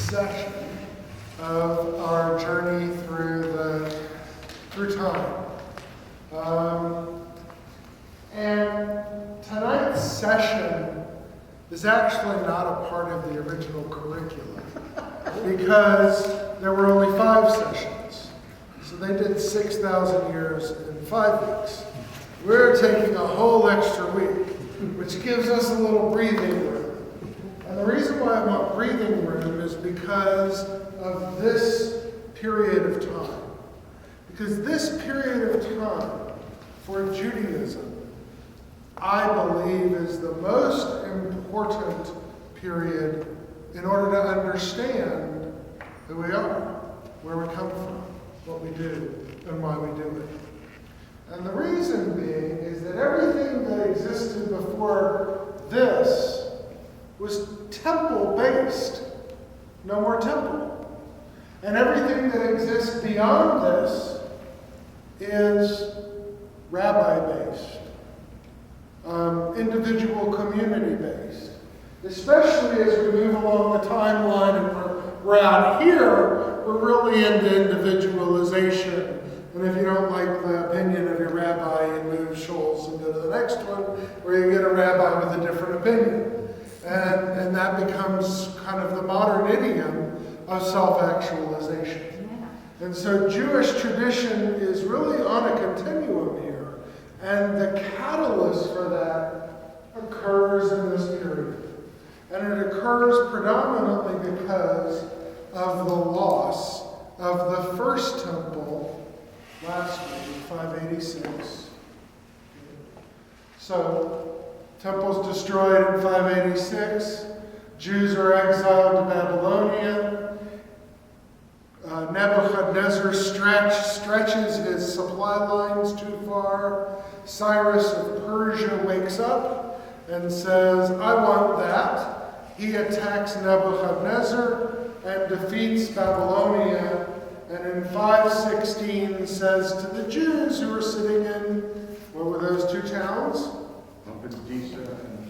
session of our journey through time. And tonight's session is actually not a part of the original curriculum because there were only 5 sessions. So they did 6,000 years in 5 weeks. We're taking a whole extra week, which gives us a little breathing room. And the reason why I want breathing room is because of this period of time. Because this period of time for Judaism, I believe, is the most important period in order to understand who we are, where we come from, what we do, and why we do it. And the reason being is that everything that existed before this was temple-based. No more temple. And everything that exists beyond this is rabbi-based, individual community-based. Especially as we move along the timeline and we're out here, we're really into individualization. And if you don't like the opinion of your rabbi, you move shoals and go to the next one, where you get a rabbi with a different opinion. And that becomes kind of the modern idiom of self-actualization. Yeah. And so Jewish tradition is really on a continuum here. And the catalyst for that occurs in this period. And it occurs predominantly because of the loss of the first temple last week, 586. So, temple's destroyed in 586. Jews are exiled to Babylonia. Nebuchadnezzar stretches his supply lines too far. Cyrus of Persia wakes up and says, I want that. He attacks Nebuchadnezzar and defeats Babylonia. And in 516 says to the Jews who were sitting in, what were those 2 towns? Pumbedita and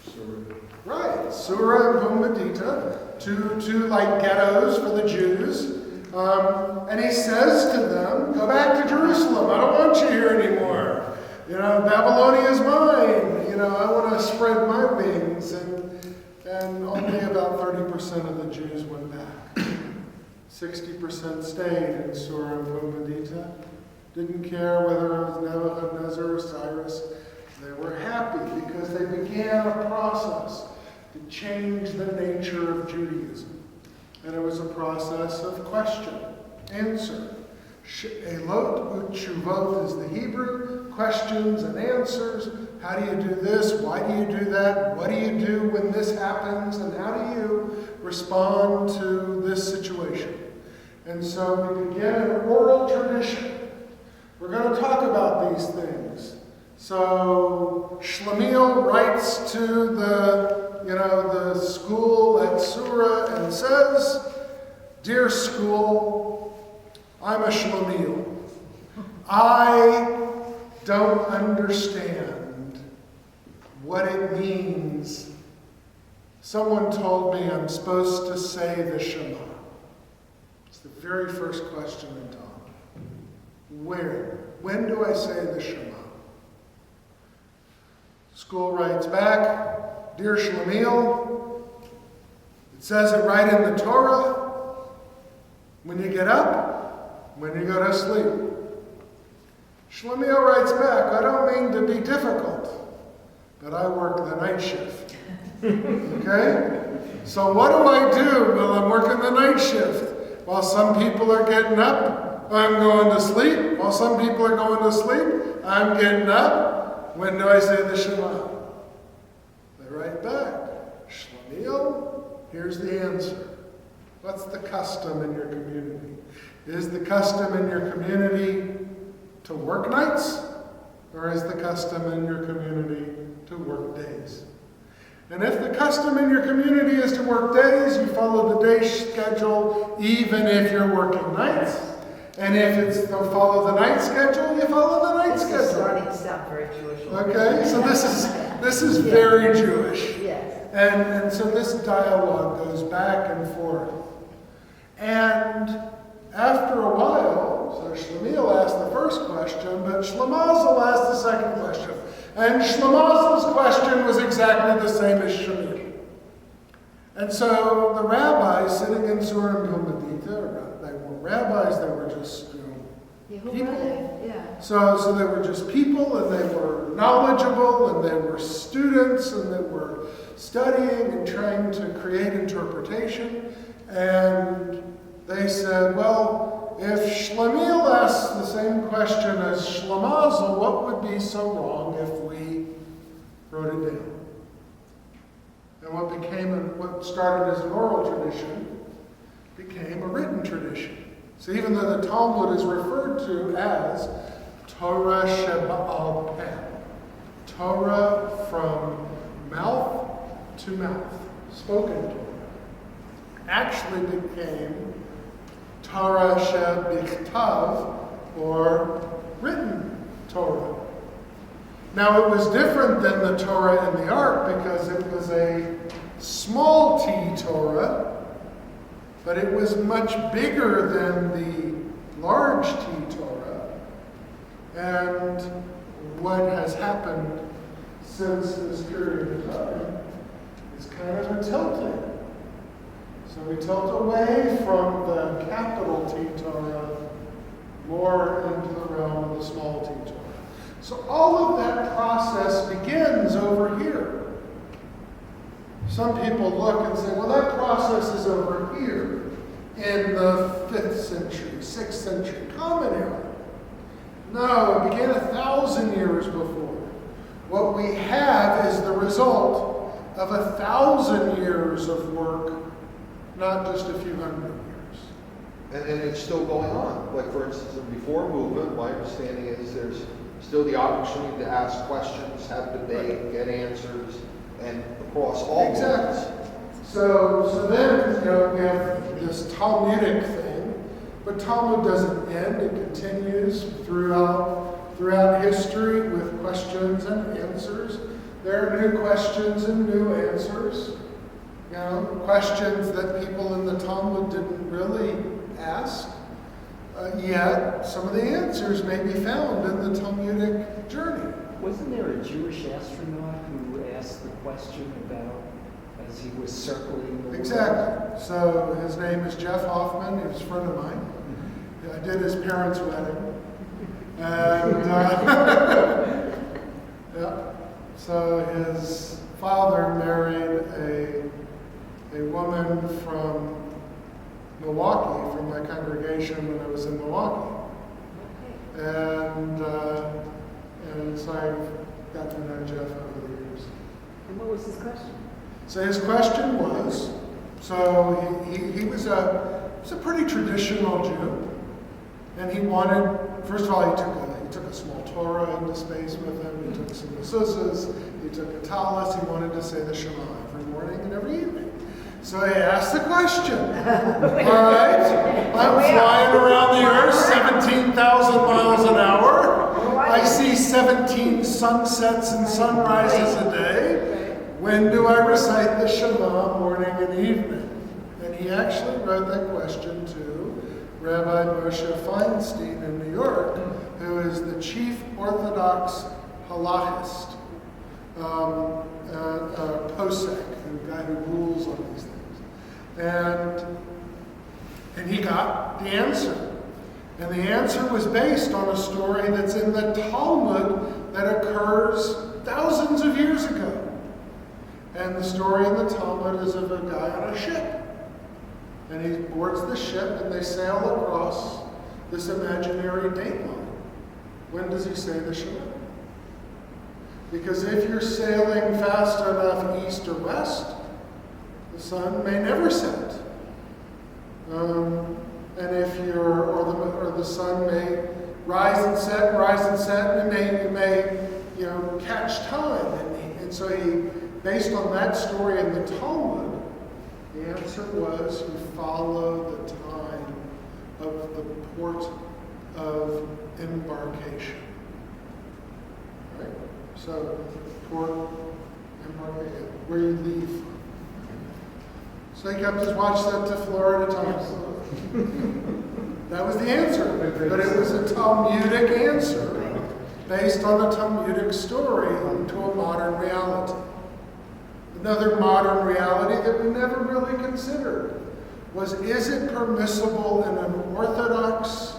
Sura. Right, Sura and Pumbedita, two like ghettos for the Jews. And he says to them, go back to Jerusalem. I don't want you here anymore. You know, Babylonia is mine. You know, I want to spread my wings. And only about 30% of the Jews went back. 60% stayed in Sura and Pumbedita. Didn't care whether it was Nebuchadnezzar or Cyrus. They were happy because they began a process to change the nature of Judaism. And it was a process of question, answer. Elot utshuvot is the Hebrew. Questions and answers. How do you do this? Why do you do that? What do you do when this happens? And how do you respond to this situation? And so we begin an oral tradition. We're going to talk about these things. So Shlemiel writes to the school at Sura and says, Dear school, I'm a Shlemiel. I don't understand what it means. Someone told me I'm supposed to say the Shema. It's the very first question in Tom. Where? When do I say the Shema? School writes back, Dear Shlemiel, it says it right in the Torah. When you get up, when you go to sleep. Shlemiel writes back, I don't mean to be difficult, but I work the night shift. Okay? So what do I do while I'm working the night shift? While some people are getting up, I'm going to sleep. While some people are going to sleep, I'm getting up. When do I say the Shema? They write back, Shlemiel, here's the answer. What's the custom in your community? Is the custom in your community to work nights? Or is the custom in your community to work days? And if the custom in your community is to work days, you follow the day schedule even if you're working nights. And if it's to follow the night schedule, you follow the night schedule. It's starting to sound very Jewish. Okay, so this is very Jewish. Yes. And so this dialogue goes back and forth. And after a while, so Shlemiel asked the first question, but Shlemazel asked the second question. And Shlemazel's question was exactly the same as Shlemiel. And so the rabbis sitting in Surim Hilmadita, they weren't rabbis, they were just people. Yeah. So they were just people, and they were knowledgeable, and they were students, and they were studying and trying to create interpretation. And they said, well, if Shlemiel asked the same question as Shlemazel, what would be so wrong if we wrote it down? And what started as an oral tradition became a written tradition. So even though the Talmud is referred to as Torah Sheba'al Peh, Torah from mouth to mouth, spoken Torah, actually became Torah Shebichtav, or written Torah. Now it was different than the Torah in the Ark because it was a small t Torah, but it was much bigger than the large t Torah. And what has happened since this period of time is kind of a tilting. So we tilt away from the capital T Torah more into the realm of the small t Torah. So all of that process begins over here. Some people look and say, well, that process is over here in the 5th century, 6th century, Common Era. No, it began 1,000 years before. What we have is the result of 1,000 years of work, not just a few hundred years. And it's still going on. Like, for instance, in Reform movement, my understanding is there's still the opportunity to ask questions, have debate, get answers, and across all Exactly. So then, we have this Talmudic thing, but Talmud doesn't end. It continues throughout history with questions and answers. There are new questions and new answers. Questions that people in the Talmud didn't really ask. Yet, some of the answers may be found in the Talmudic journey. Wasn't there a Jewish astronaut who asked the question about, as he was circling the world? Exactly. So his name is Jeff Hoffman. He was a friend of mine. I did his parents' wedding. And yeah. So his father married a woman from Milwaukee, from my congregation when I was in Milwaukee. And so I've got to know Jeff over the years. And what was his question? So his question was, so he was a pretty traditional Jew, and he wanted, first of all, he took a small Torah into space with him, he took some mezuzahs, he took a talis, he wanted to say the Shema every morning and every evening. So he asked the question. All right, I'm flying around the earth 17,000 miles an hour. I see 17 sunsets and sunrises a day. When do I recite the Shema morning and evening? And he actually wrote that question to Rabbi Moshe Feinstein in New York, who is the chief Orthodox halachist, posek, the guy who rules on these things. And he got the answer. And the answer was based on a story that's in the Talmud that occurs thousands of years ago. And the story in the Talmud is of a guy on a ship. And he boards the ship and they sail across this imaginary date line. When does he say the Shema? Because if you're sailing fast enough east or west, the sun may never set. And if you're, or the sun may rise and set, and it may catch time. And so based on that story in the Talmud, the answer was you follow the time of the port of embarkation. Right? So, port, embarkation, where you leave So he kept his watch set to Florida time. That was the answer. But it was a Talmudic answer based on a Talmudic story to a modern reality. Another modern reality that we never really considered was, is it permissible in an Orthodox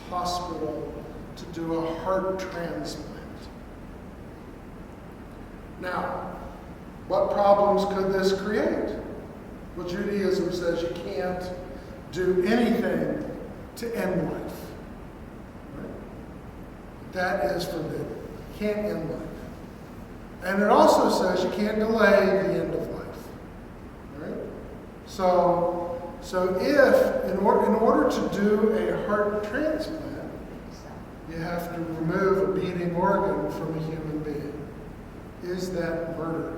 hospital to do a heart transplant? Now, what problems could this create? Well, Judaism says you can't do anything to end life. Right? That is forbidden. You can't end life. And it also says you can't delay the end of life. Right? So if, in order to do a heart transplant, you have to remove a beating organ from a human being. Is that murder?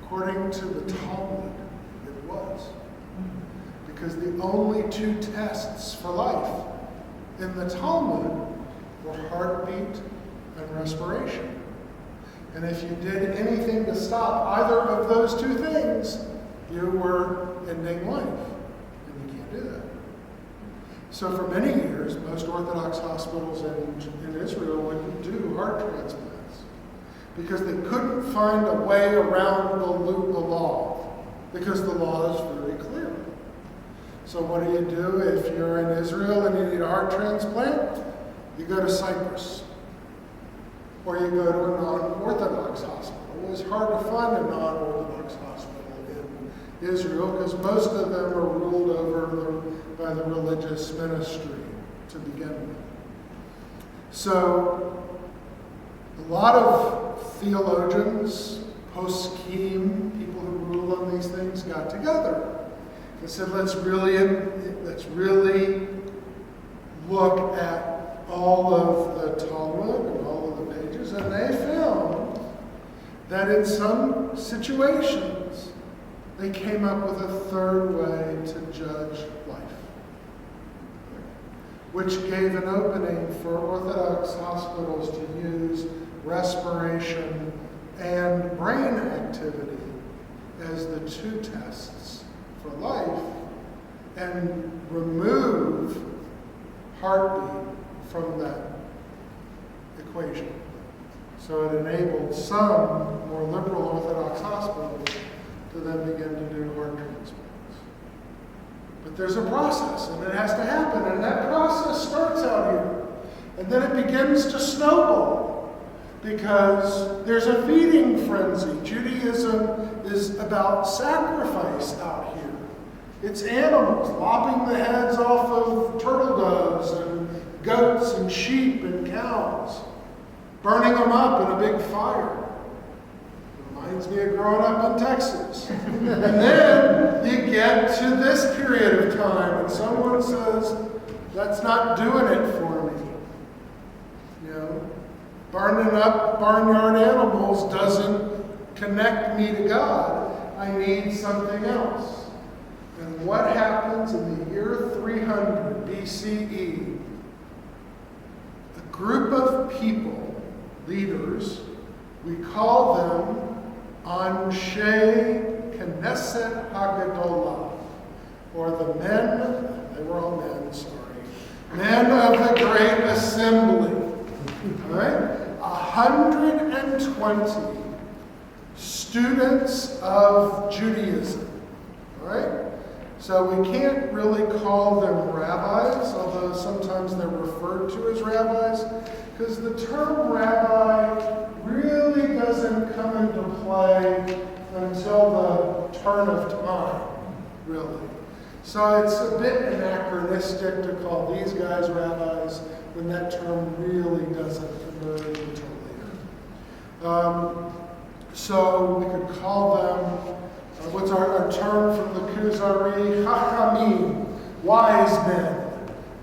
According to the Talmud, it was. Because the only two tests for life in the Talmud were heartbeat and respiration. And if you did anything to stop either of those two things, you were ending life. And you can't do that. So for many years, most Orthodox hospitals in Israel wouldn't do heart transplants because they couldn't find a way around the law, because the law is very clear. So what do? If you're in Israel and you need a heart transplant? You go to Cyprus. Or you go to a non-Orthodox hospital. It's hard to find a non-Orthodox hospital in Israel because most of them are ruled over by the religious ministry to begin with. So a lot of theologians, poskim, people who rule on these things, got together and said, let's really look at all of the Talmud and all of the pages, and they found that in some situations they came up with a third way to judge life, which gave an opening for Orthodox hospitals to use respiration and brain activity as the two tests for life and remove heartbeat from that equation. So it enabled some more liberal Orthodox hospitals to then begin to do heart transplants. But there's a process, and it has to happen, and that process starts out here. And then it begins to snowball, because there's a feeding frenzy. Judaism is about sacrifice out here. It's animals, lopping the heads off of turtle doves and goats and sheep and cows, burning them up in a big fire. Reminds me of growing up in Texas. And then you get to this period of time and someone says, that's not doing it for me. You know, burning up barnyard animals doesn't connect me to God. I need something else. And what happens in the year 300 BCE? A group of people, leaders, we call them Anshe Knesset Hagadolah, or the men, they were all men, sorry, men of the Great Assembly. All right? 120 students of Judaism. All right? So we can't really call them rabbis, although sometimes they're referred to as rabbis, because the term rabbi really doesn't come into play until the turn of time, really. So it's a bit anachronistic to call these guys rabbis when that term really doesn't emerge until later. So we could call them, what's our term from the Kuzari? Chachamim, wise men.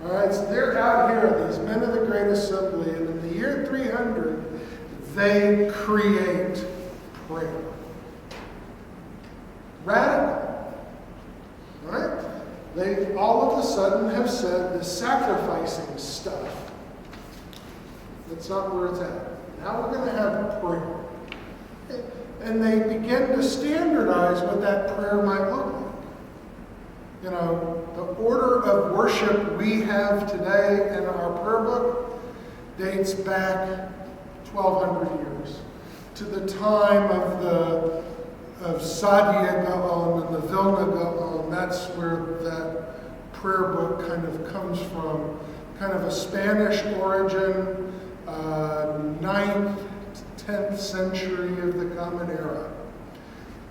All right, so they're out here, these men of the Great Assembly, and in the year 300, they create prayer. Radical. All right? They all of a sudden have said the sacrificing stuff, that's not where it's at. Now we're going to have prayer. And they begin to standardize what that prayer might look like. The order of worship we have today in our prayer book dates back 1,200 years to the time of Sadia Gaon and the Vilna Gaon. That's where that prayer book kind of comes from, kind of a Spanish origin, 9th, 10th century of the Common Era.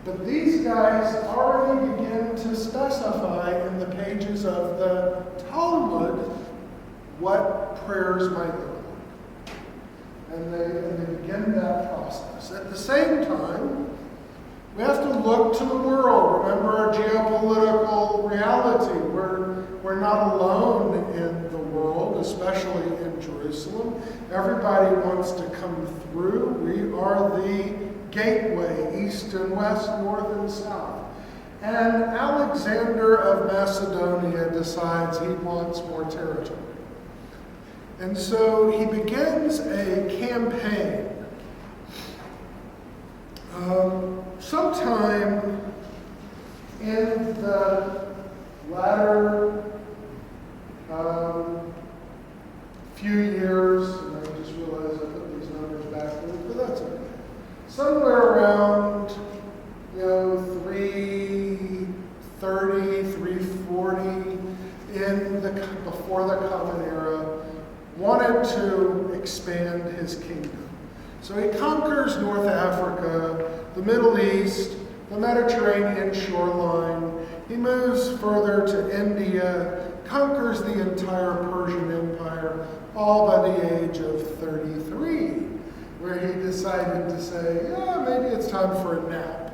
But these guys already begin to specify in the pages of the Talmud what prayers might look like. And they begin that process. At the same time, we have to look to the world. Remember our geopolitical reality. We're not alone in the world, especially in Jerusalem. Everybody wants to come through. We are the gateway, east and west, north and south. And Alexander of Macedonia decides he wants more territory. And so he begins a campaign. Sometime in the latter few years, and I just realized I put these numbers backwards, but that's okay. Somewhere around, 330, 340, before the Common Era, wanted to expand his kingdom. So he conquers North Africa, the Middle East, the Mediterranean shoreline. He moves further to India, conquers the entire Persian Empire, all by the age of 33, where he decided to say, maybe it's time for a nap.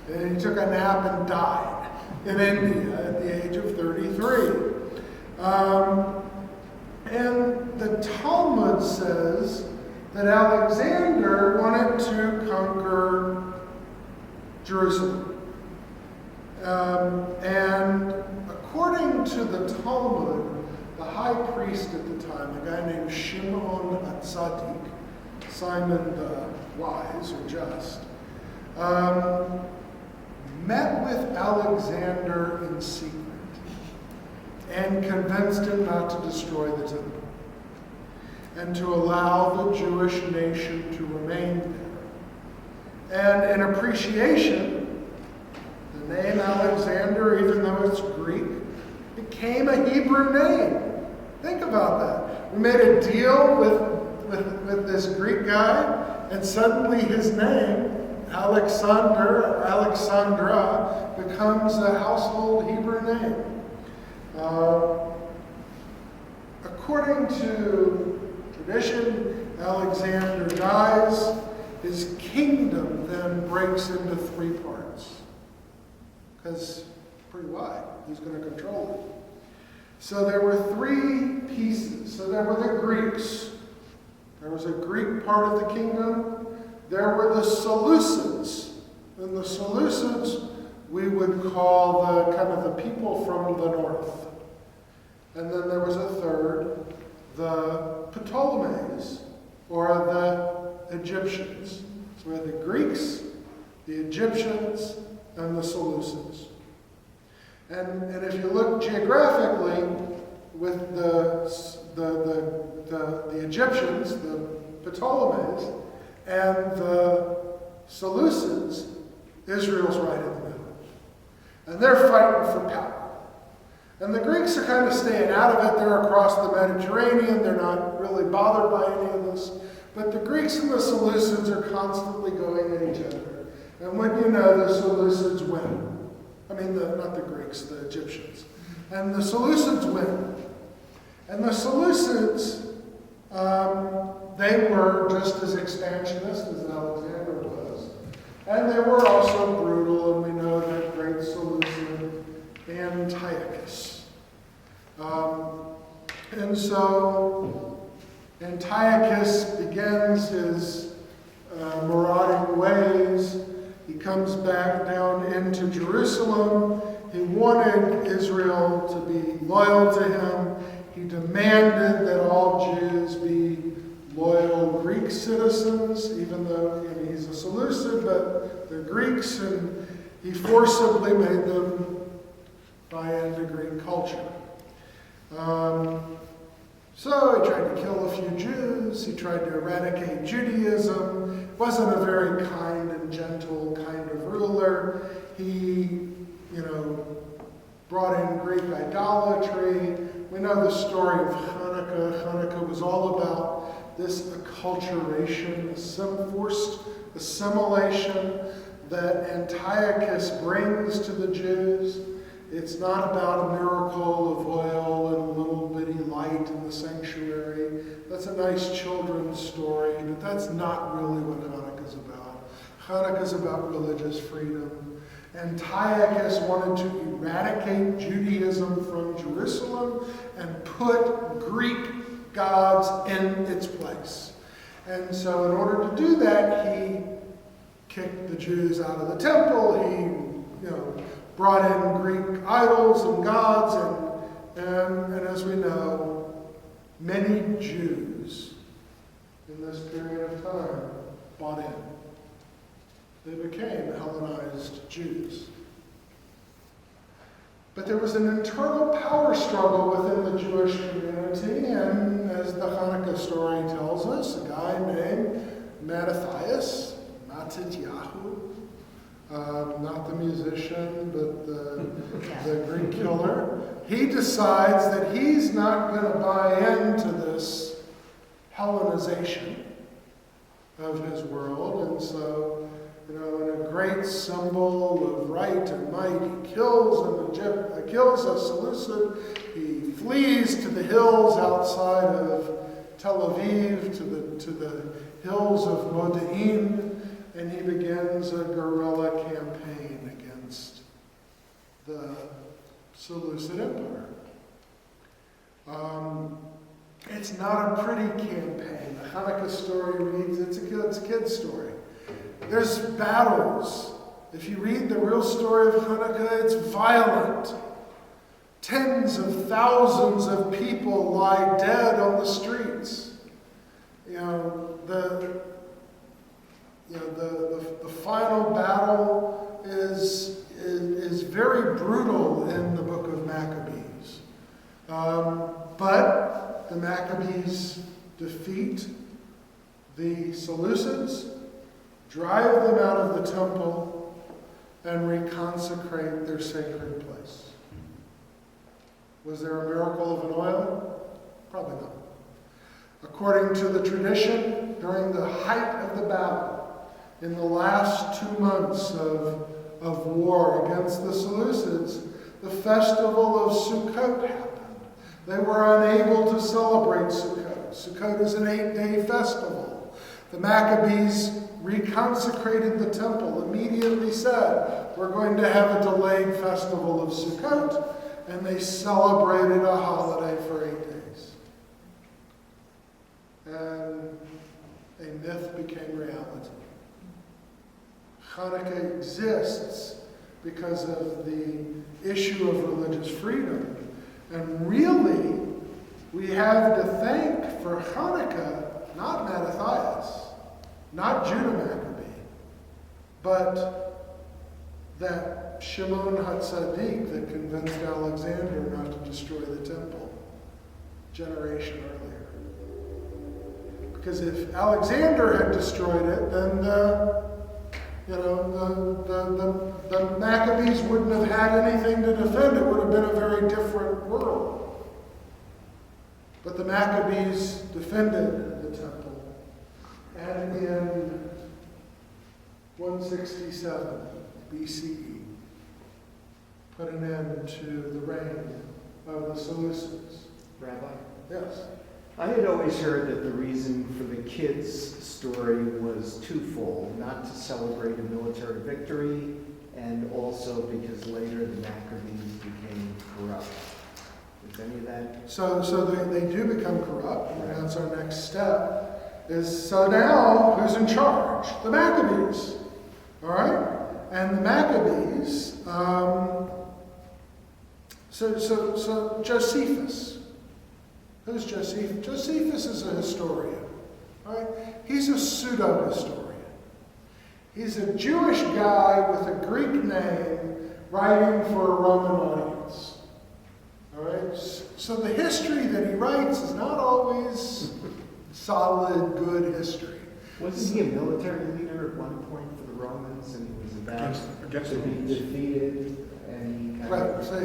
And he took a nap and died in India at the age of 33. And the Talmud says that Alexander wanted to conquer Jerusalem. And according to the Talmud, the high priest at the time, a guy named Shimon HaTzadik, Simon the Wise or Just, met with Alexander in secret and convinced him not to destroy the temple and to allow the Jewish nation to remain there. And in appreciation, the name Alexander, even though it's Greek, became a Hebrew name. Think about that. We made a deal with this Greek guy, and suddenly his name, Alexander or Alexandra, becomes a household Hebrew name. According to tradition, Alexander dies. His kingdom then breaks into 3 parts. Because pretty wide. Who's going to control it? So there were 3 pieces. So there were the Greeks. There was a Greek part of the kingdom. There were the Seleucids. And the Seleucids we would call the kind of the people from the north. And then there was a third, the Ptolemies, or the Egyptians. So we had the Greeks, the Egyptians, and the Seleucids. And if you look geographically, with the Egyptians, the Ptolemies, and the Seleucids, Israel's right in the middle. And they're fighting for power. And the Greeks are kind of staying out of it. They're across the Mediterranean. They're not really bothered by any of this. But the Greeks and the Seleucids are constantly going at each other. And when you know, the Seleucids win. I mean, not the Greeks, the Egyptians. And the Seleucids win. And the Seleucids, they were just as expansionist as Alexander was. And they were also brutal, and we know that great Seleucid Antiochus. And so Antiochus begins his marauding ways. He comes back down into Jerusalem. He wanted Israel to be loyal to him. He demanded that all Jews be loyal Greek citizens, even though he's a Seleucid, but they're Greeks, and he forcibly made them into Greek culture. So he tried to kill a few Jews. He tried to eradicate Judaism. Wasn't a very kind and gentle kind of ruler. He, brought in Greek idolatry. We know the story of Hanukkah. Hanukkah was all about this acculturation, this forced assimilation that Antiochus brings to the Jews. It's not about a miracle of oil and a little bitty light in the sanctuary. That's a nice children's story, but that's not really what Hanukkah's about. Hanukkah's about religious freedom. Antiochus wanted to eradicate Judaism from Jerusalem and put Greek gods in its place. And so in order to do that, he kicked the Jews out of the temple. He, brought in Greek idols and gods, and as we know, many Jews in this period of time bought in. They became Hellenized Jews. But there was an internal power struggle within the Jewish community, and as the Hanukkah story tells us, a guy named Mattathias, Matityahu, not the musician, but the Greek killer, he decides that he's not going to buy into this Hellenization of his world, and so, in a great symbol of right and might, he kills a Seleucid. He flees to the hills outside of Tel Aviv, to the hills of Modi'in, and he begins a guerrilla campaign against the Seleucid Empire. It's not a pretty campaign. The Hanukkah story reads, it's a kid's story. There's battles. If you read the real story of Hanukkah, it's violent. Tens of thousands of people lie dead on the streets. The final battle is very brutal in the book of Maccabees. But the Maccabees defeat the Seleucids, drive them out of the temple, and reconsecrate their sacred place. Was there a miracle of an oil? Probably not. According to the tradition, during the height of the battle, in the last 2 months of war against the Seleucids, the festival of Sukkot happened. They were unable to celebrate Sukkot. Sukkot is an 8-day festival. The Maccabees reconsecrated the temple, immediately said, we're going to have a delayed festival of Sukkot, and they celebrated a holiday for 8 days. And a myth became reality. Hanukkah exists because of the issue of religious freedom. And really, we have to thank for Hanukkah, not Mattathias, not Judah Maccabee, but that Shimon HaTzadik that convinced Alexander not to destroy the temple a generation earlier. Because if Alexander had destroyed it, then the Maccabees wouldn't have had anything to defend. It would have been a very different world. But the Maccabees defended the temple. And in 167 BCE, put an end to the reign of the Seleucids. Rabbi? Yes. I had always heard that the reason for the kids' story was twofold, not to celebrate a military victory, and also because later the Maccabees became corrupt. Is any of that? So they do become corrupt, and that's our next step. So now, who's in charge? The Maccabees. All right? And the Maccabees, so Josephus. Who's Josephus? Josephus is a historian. All right? He's a pseudo-historian. He's a Jewish guy with a Greek name writing for a Roman audience. so the history that he writes is not always solid, good history. Wasn't he a military leader at one point for the Romans, and he was about Against to the be Romans. defeated, and he kind Right, of so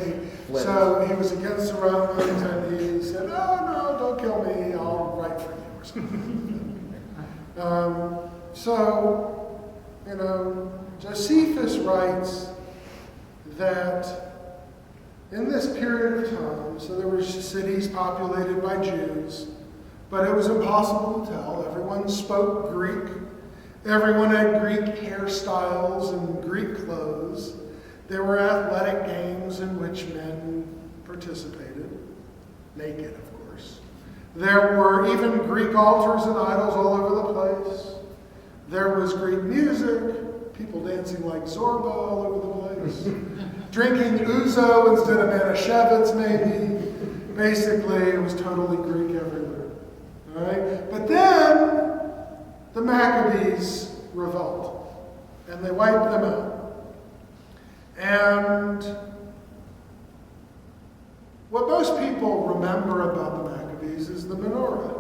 fled. he was against the Romans, and he said, "Oh no, don't kill me. I'll write for you," or something. So, Josephus writes that in this period of time, so there were cities populated by Jews, but it was impossible to tell. Everyone spoke Greek. Everyone had Greek hairstyles and Greek clothes. There were athletic games in which men participated, naked, of course. There were even Greek altars and idols all over the place. There was Greek music, people dancing like Zorba all over the place. Drinking ouzo instead of Manischewitz, maybe. Basically, it was totally Greek everywhere. All right? But then, the Maccabees revolt, and they wiped them out. And what most people remember about the Maccabees is the menorah.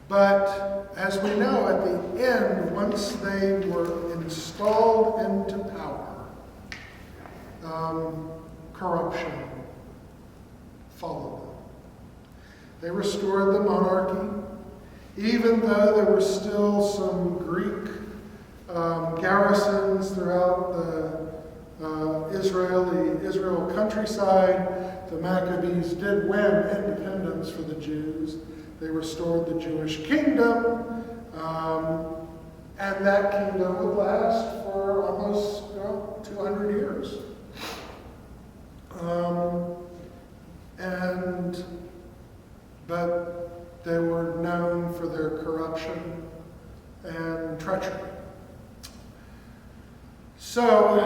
But as we know, at the end, once they were installed into power, corruption followed them. They restored the monarchy, even though there were still some Greek garrisons throughout the Israel countryside. The Maccabees did win independence for the Jews. They restored the Jewish kingdom, and that kingdom would last for almost 200 years. But they were known for their corruption and treachery. So,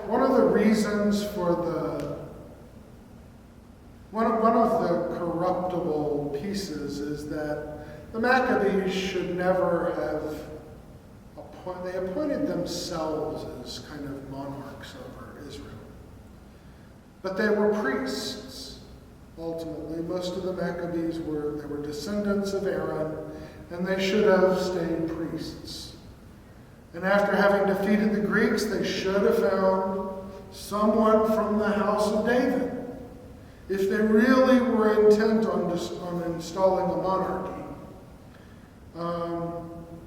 one of the reasons for one of the corruptible pieces is that the Maccabees should never have they appointed themselves as kind of monarchs over Israel. But they were priests, ultimately. Most of the Maccabees were descendants of Aaron, and they should have stayed priests. And after having defeated the Greeks, they should have found someone from the house of David. If they really were intent on installing a monarchy.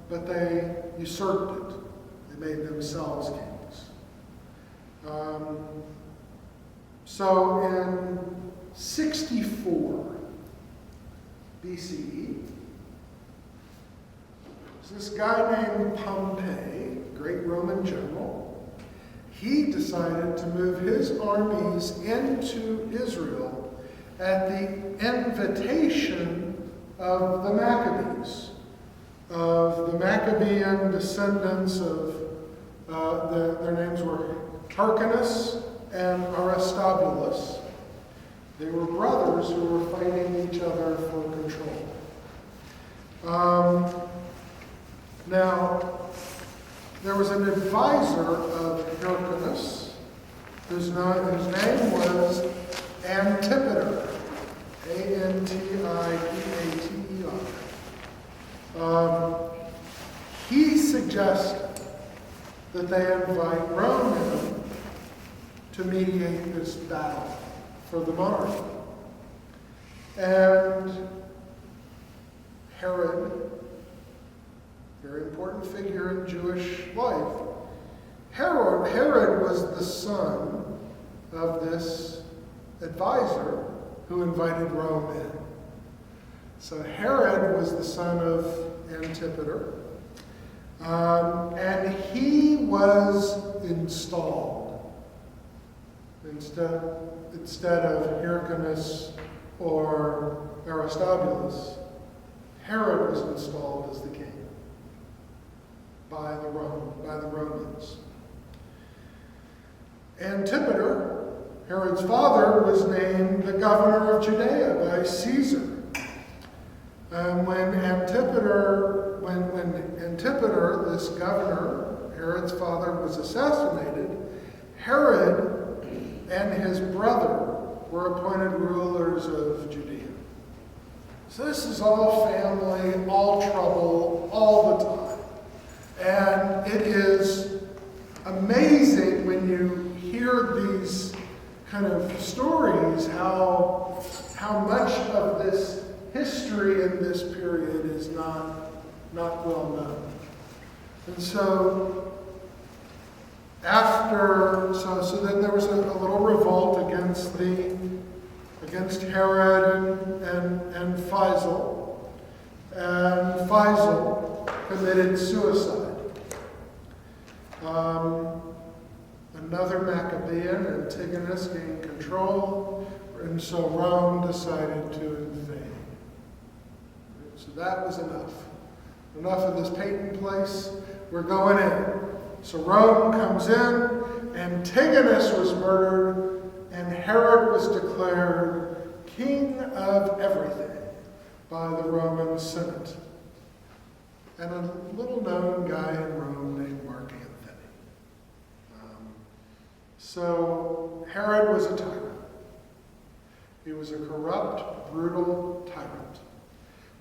But they usurped it. They made themselves kings. So in 64 BCE, this guy named Pompey, great Roman general, he decided to move his armies into Israel at the invitation of the Maccabees, of the Maccabean descendants of, their names were Hyrcanus and Aristobulus. They were brothers who were fighting each other for control. Now, there was an advisor of Hyrcanus whose name was Antipater, Antipater. He suggested that they invite Rome in to mediate this battle for the monarchy. And Herod, very important figure in Jewish life, Herod was the son of this advisor who invited Rome in. So Herod was the son of Antipater, and he was installed instead of Hyrcanus or Aristobulus. Herod was installed as the king by the Romans. Antipater, Herod's father, was named the governor of Judea by Caesar. When Antipater, this governor, Herod's father, was assassinated, Herod and his brother were appointed rulers of Judea. So this is all family, all trouble, all the time. And it is amazing when you hear these kind of stories how much of this history in this period is not well known. And so so then there was a little revolt against Herod and Faisal. And Faisal committed suicide. Another Maccabean, Antigonus, gained control, and so Rome decided to invade. So that was enough. Enough of this Peyton place. We're going in. So Rome comes in, Antigonus was murdered, and Herod was declared king of everything by the Roman Senate. And a little known guy in Rome named Mark Antony. So Herod was a tyrant. He was a corrupt, brutal tyrant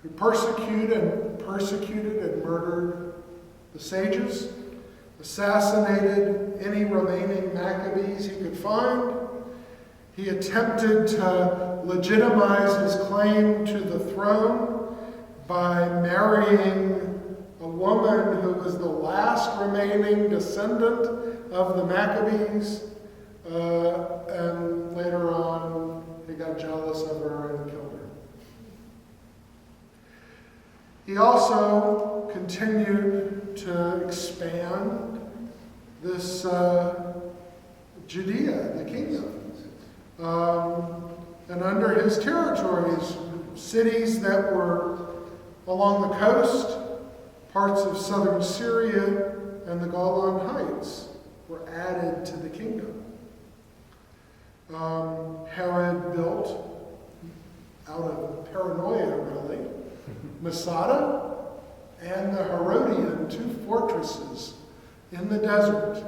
who persecuted and murdered the sages, assassinated any remaining Maccabees he could find. He attempted to legitimize his claim to the throne by marrying a woman who was the last remaining descendant of the Maccabees, and later on he got jealous of her and killed her. He also continued to expand this Judea, the kingdom. And under his territories, cities that were along the coast, parts of southern Syria, and the Golan Heights were added to the kingdom. Herod built, out of paranoia really, Masada and the Herodian, two fortresses in the desert,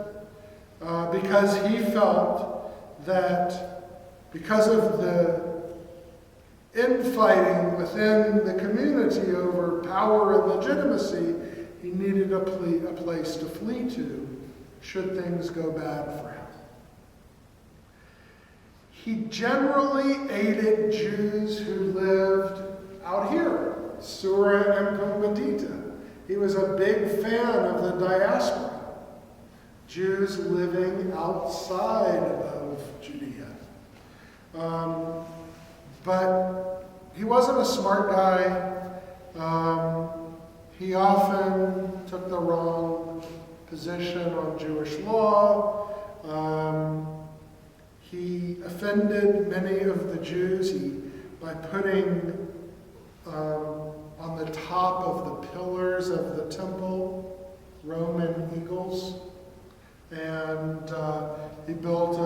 because he felt that because of the infighting within the community over power and legitimacy, he needed a place to flee to should things go bad for him. He generally aided Jews who lived out here, Sura and Combatita. He was a big fan of the diaspora, Jews living outside of Judea. But he wasn't a smart guy. He often took the wrong position on Jewish law. He offended many of the Jews by putting on the top of the pillars of the temple Roman eagles. And he built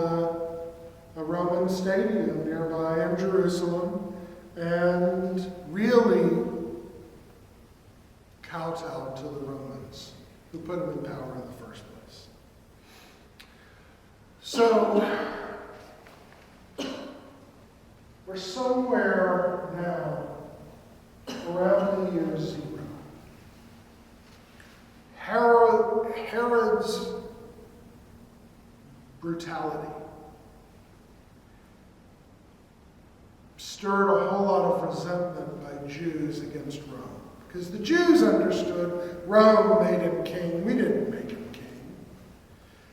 a Roman stadium nearby in Jerusalem and really kowtowed to the Romans who put him in power in the first place. So we're somewhere now around the year 0. Herod's brutality stirred a whole lot of resentment by Jews against Rome. Because the Jews understood Rome made him king. We didn't make him king.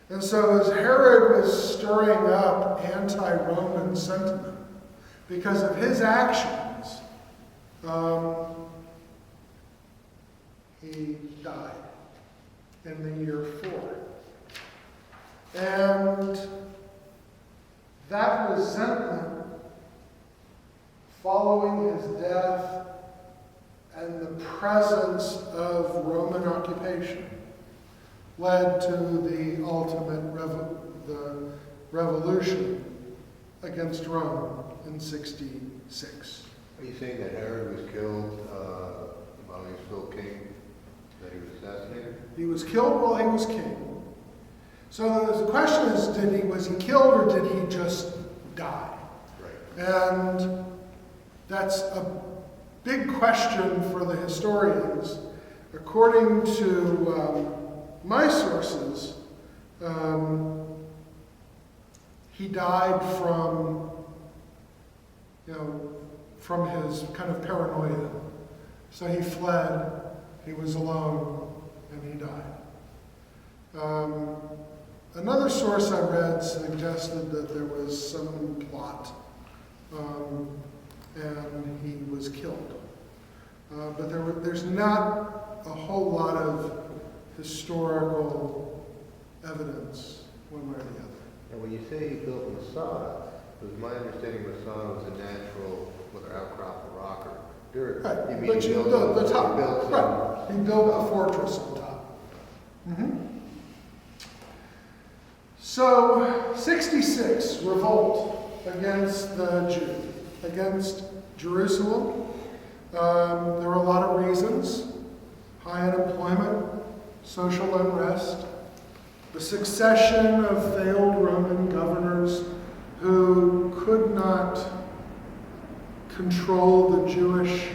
And so as Herod was stirring up anti-Roman sentiment because of his actions, he died in the year 4. And that resentment following his death and the presence of Roman occupation led to the ultimate revolution against Rome in 66. Are you saying that Herod was killed while he was still king? That he was assassinated? He was killed while he was king. So the question is, was he killed or did he just die? Right. And that's a big question for the historians. According to my sources, he died from, from his kind of paranoia. So he fled, he was alone, and he died. Another source I read suggested that there was some plot, and he was killed. But there's not a whole lot of historical evidence one way or the other. And when you say he built Masada, it was my understanding Masada was a natural, whether outcrop or rock or dirt. Right, You mean but he you built built the he top. built some- Right, he built a fortress on top. So, 66, revolt against the Jews, against Jerusalem. There were a lot of reasons: high unemployment, social unrest, the succession of failed Roman governors who could not control the Jewish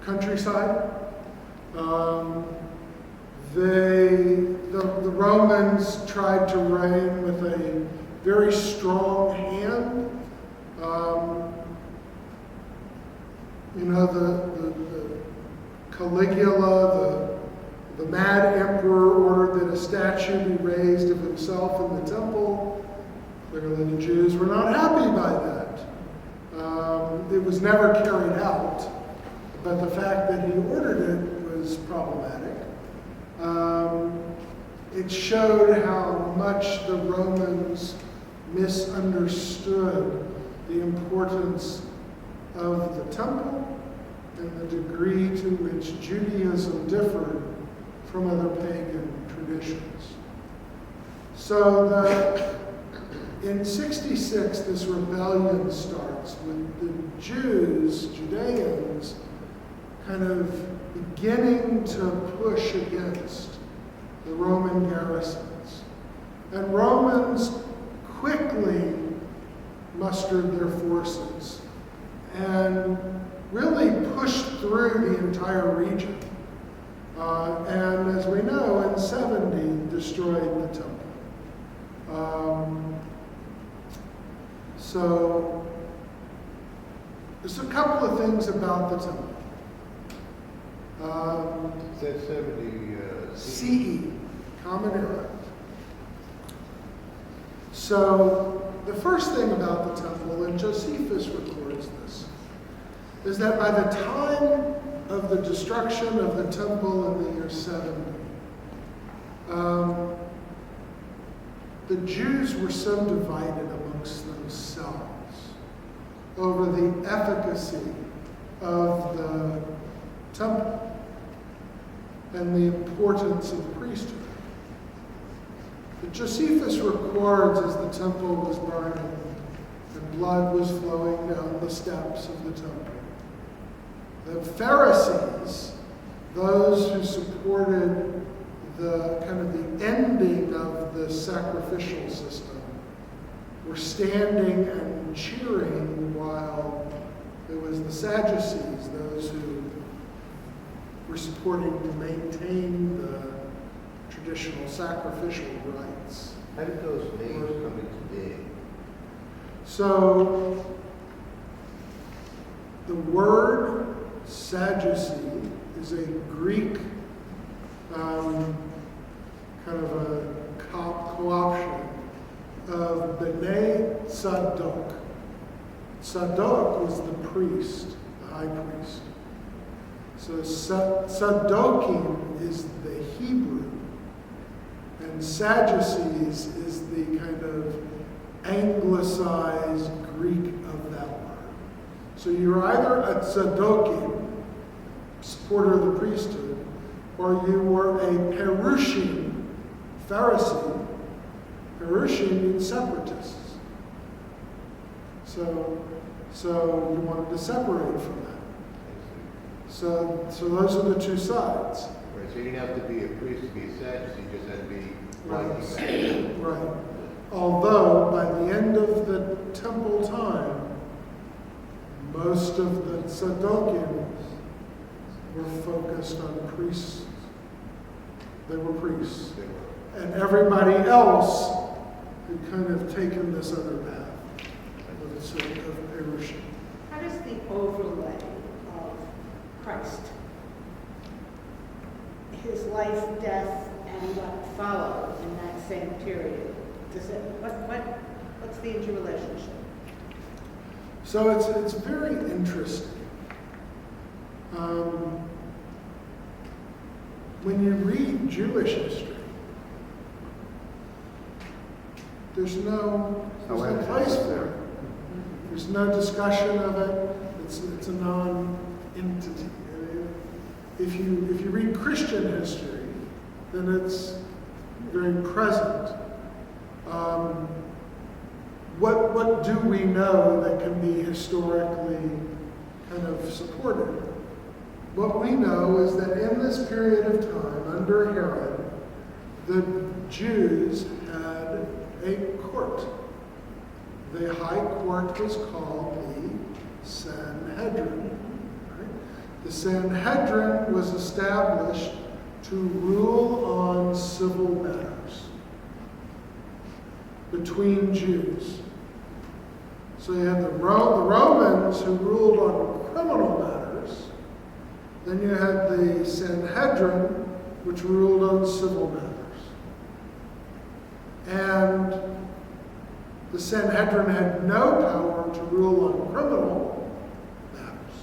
countryside. The Romans tried to reign with a very strong hand. The Caligula, the mad emperor, ordered that a statue be raised of himself in the temple. Clearly the Jews were not happy by that. It was never carried out, but the fact that he ordered it was problematic. It showed how much the Romans misunderstood the importance of the temple and the degree to which Judaism differed from other pagan traditions. So in 66, this rebellion starts with the Judeans, kind of beginning to push against the Roman garrisons. And Romans quickly mustered their forces and really pushed through the entire region. And as we know, in 70, destroyed the temple. So there's a couple of things about the temple. It says 70 CE, Common Era. So the first thing about the temple, and Josephus records this, is that by the time of the destruction of the temple in the year 70, the Jews were so divided amongst themselves over the efficacy of the temple and the importance of the priesthood. But Josephus records as the temple was burning and blood was flowing down the steps of the temple, the Pharisees, those who supported the kind of the ending of the sacrificial system, were standing and cheering, while it was the Sadducees, those who were supporting to maintain the traditional sacrificial rites. How did those names come into being? So, the word Sadducee is a Greek kind of a co-option of B'nai Sadok. Sadok was the priest, the high priest. So Sadokim is the Hebrew, and Sadducees is the kind of anglicized Greek of that word. So you're either a Sadokim, supporter of the priesthood, or you were a Perushim, Pharisee. Perushim means separatists. So you wanted to separate from that. So those are the two sides. Right, so you didn't have to be a priest to be a Sadducee, you just had to be Right. like Right. Although by the end of the temple time, Most of the Sadokians were focused on priests. They were priests. And everybody else had kind of taken this other path of perishing. How does the overlay of Christ, his life, death, and what followed in that same period, what's the interrelationship? So it's very interesting. When you read Jewish history, there's no place for it. There's no discussion of it. It's a non-entity. If you read Christian history, then it's very present. What do we know that can be historically kind of supported? What we know is that in this period of time, under Herod, the Jews had a court. The high court was called the Sanhedrin. Right? The Sanhedrin was established to rule on civil matters between Jews. So you had the Romans who ruled on criminal matters. Then you had the Sanhedrin, which ruled on civil matters. And the Sanhedrin had no power to rule on criminal matters.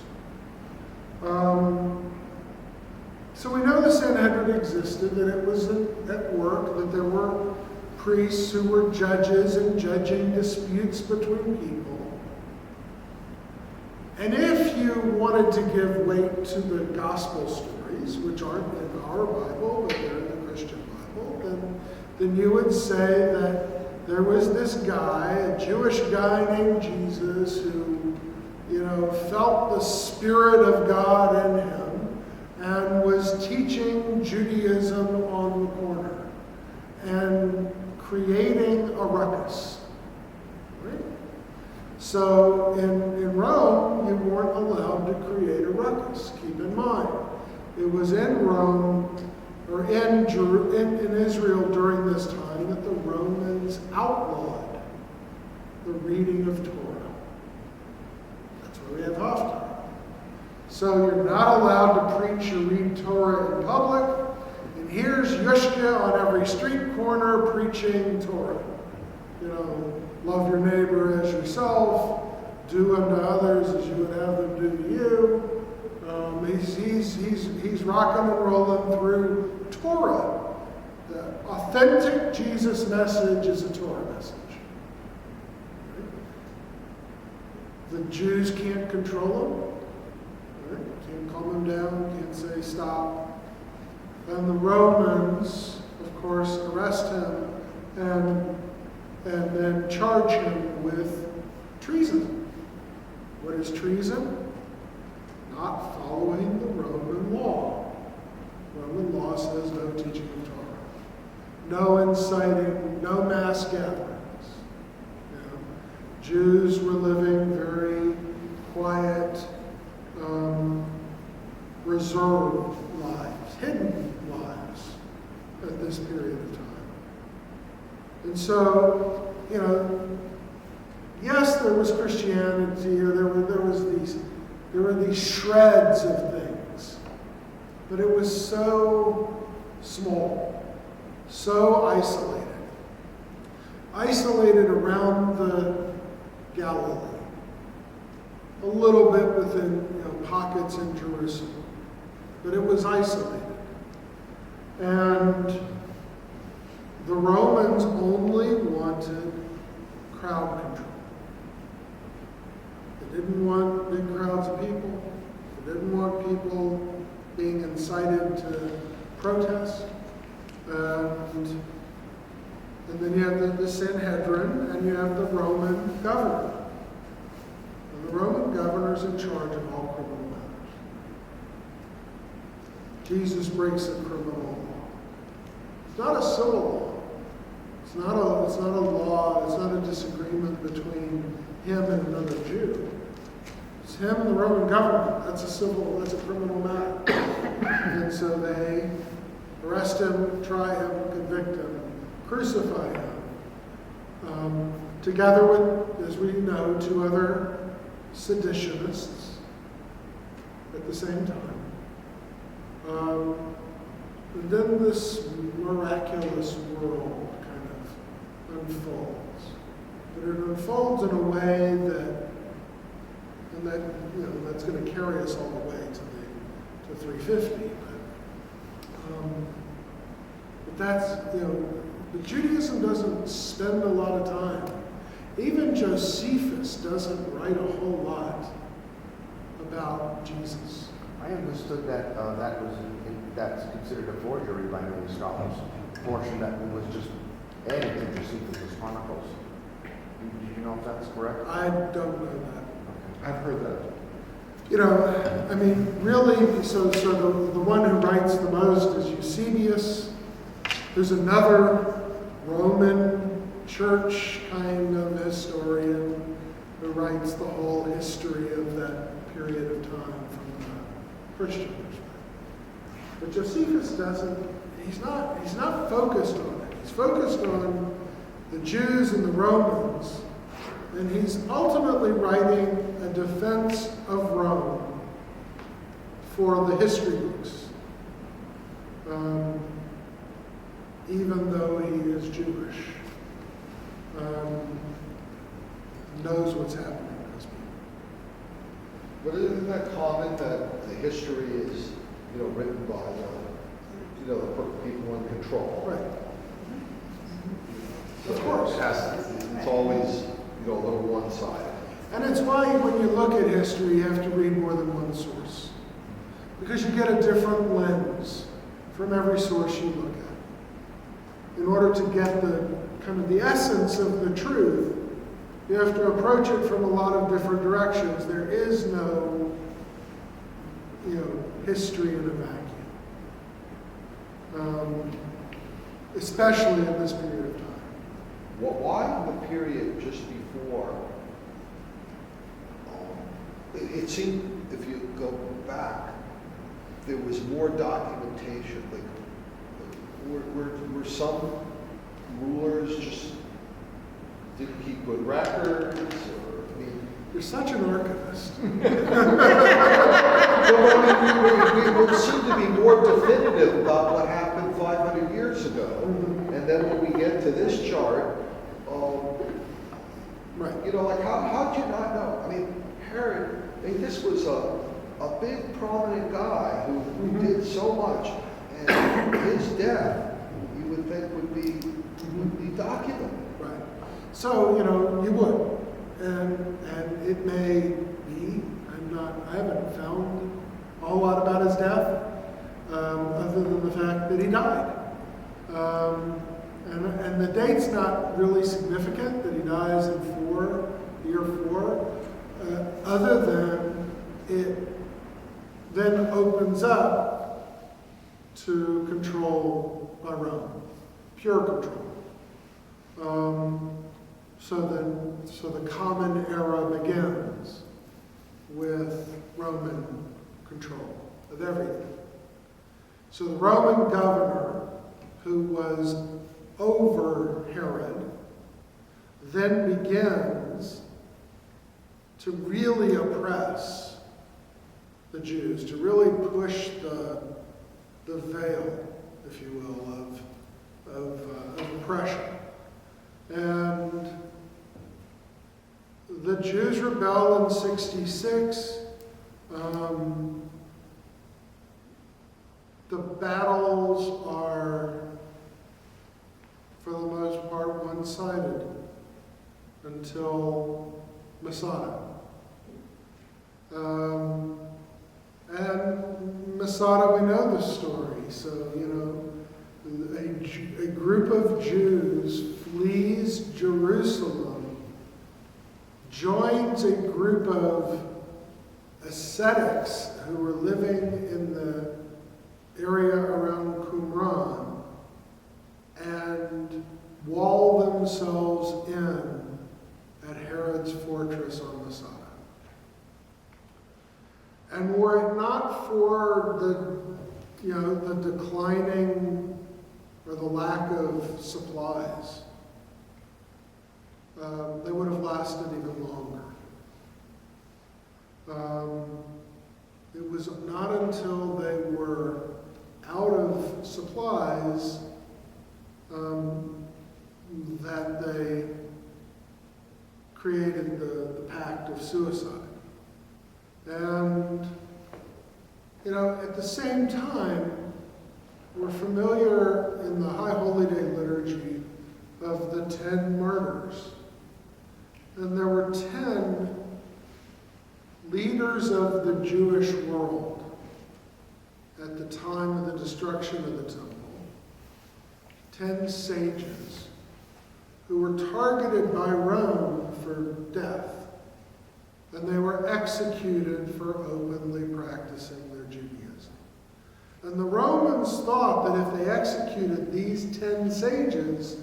So we know the Sanhedrin existed, that it was at work, that there were priests who were judges and judging disputes between people. And if you wanted to give weight to the gospel stories, which aren't in our Bible, but they're in the Christian Bible, then you would say that there was this guy, a Jewish guy named Jesus, who, felt the Spirit of God in him and was teaching Judaism on the corner and creating a ruckus. Right? So in Rome, you weren't allowed to create a ruckus. Keep in mind, it was in Rome, or in Israel during this time, that the Romans outlawed the reading of Torah. That's why we have Haftarah. So you're not allowed to preach or read Torah in public. And here's Yushka on every street corner preaching Torah. Love your neighbor as yourself. Do unto others as you would have them do to you. He's rocking and rolling through Torah. The authentic Jesus message is a Torah message. The Jews can't control him. Right? Can't calm him down. Can't say stop. And the Romans, of course, arrest him and then charge him with treason. What is treason? Not following the Roman law. Roman law says no teaching of Torah. No inciting, no mass gatherings. Jews were living very quiet, reserved lives, hidden lives at this period of time. And so, yes, there was Christianity, or there were these shreds of things, but it was so small, so isolated around the Galilee, a little bit within pockets in Jerusalem, but it was isolated. And the Romans only wanted crowd control. They didn't want big crowds of people. They didn't want people being incited to protest. And then you have the Sanhedrin, and you have the Roman governor. And the Roman governor is in charge of all criminal matters. Jesus breaks a criminal law. It's not a civil law. It's not a law. It's not a disagreement between him and another Jew. It's It's him and the Roman government. That's a criminal matter. And so they arrest him, try him, convict him, crucify him. Together with, as we know, 2 other seditionists at the same time. And then this miraculous world kind of unfolds. But it unfolds in a way that's going to carry us all the way to 350. But that's, but Judaism doesn't spend a lot of time. Even Josephus doesn't write a whole lot about Jesus. I understood that that's considered a forgery by many scholars. A portion that was just added to Josephus' Chronicles. Do you know if that's correct? I don't know that. I've heard that. Really, so the one who writes the most is Eusebius. There's another Roman church kind of historian who writes the whole history of that period of time from a Christian perspective. But Josephus he's not focused on it. He's focused on the Jews and the Romans, and he's ultimately writing a defense of Rome for the history books, even though he is Jewish, knows what's happening to those people. But isn't that common that the history is, written by the people in control? Right. So Of course. It's always, a little one-sided. And it's why when you look at history, you have to read more than one source. Because you get a different lens from every source you look at. In order to get the essence of the truth, you have to approach it from a lot of different directions. There is no, history in a vacuum. Especially in this period of time. Why in the period just before? It seemed, if you go back, there was more documentation. Were some rulers just didn't keep good records, You're such an archivist. We would seem to be more definitive about what happened 500 years ago. Mm-hmm. And then when we get to this chart, Right. how'd you not know? Herod, this was a big prominent guy who did so much, and his death, you would think would be documented. Right. So, you would. And it may be, I haven't found a whole lot about his death, other than the fact that he died. And the date's not really significant, that he dies in year 4, other than it then opens up to control by Rome, pure control. So the common era begins with Roman control of everything. So the Roman governor, who was over Herod, then begins to really oppress the Jews, to really push the veil, if you will, of oppression. And the Jews rebel in 66. The battles are, for the most part, one-sided until Masada. And Masada, we know the story. So, a group of Jews flees Jerusalem, joins a group of ascetics who were living in the area around Qumran, and wall themselves in at Herod's fortress on Masada. And were it not for the declining or the lack of supplies, they would have lasted even longer. It was not until they were out of supplies that they created the pact of suicide. And, at the same time, we're familiar in the High Holy Day liturgy of the 10 martyrs. And there were 10 leaders of the Jewish world at the time of the destruction of the temple. 10 sages who were targeted by Rome for death. And they were executed for openly practicing their Judaism. And the Romans thought that if they executed these 10 sages,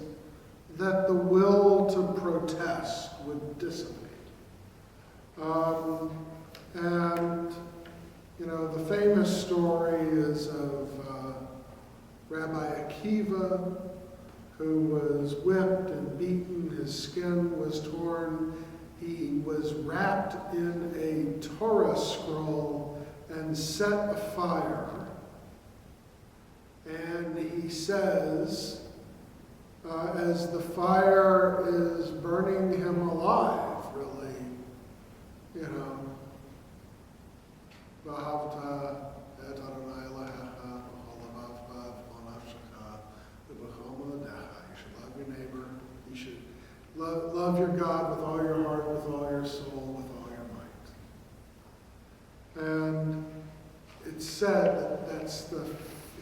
that the will to protest would dissipate. The famous story is of Rabbi Akiva, who was whipped and beaten, his skin was torn, he was wrapped in a Torah scroll and set afire. And he says, as the fire is burning him alive, really, V'ahavta et Adonai Elohecha b'chol levavecha v'chol nafshecha v'b'chol moedecha. You should love your neighbor. You should love your God with all your heart, with all your soul, with all your might. And it's said that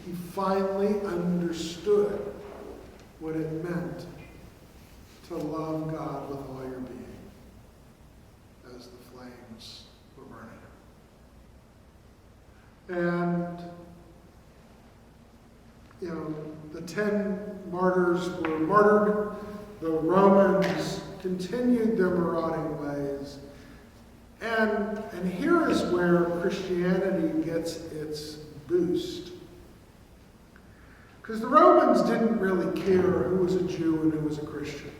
he finally understood what it meant to love God with all your being as the flames were burning. And, the 10 martyrs were martyred. The Romans continued their marauding ways. And here is where Christianity gets its boost. Because the Romans didn't really care who was a Jew and who was a Christian.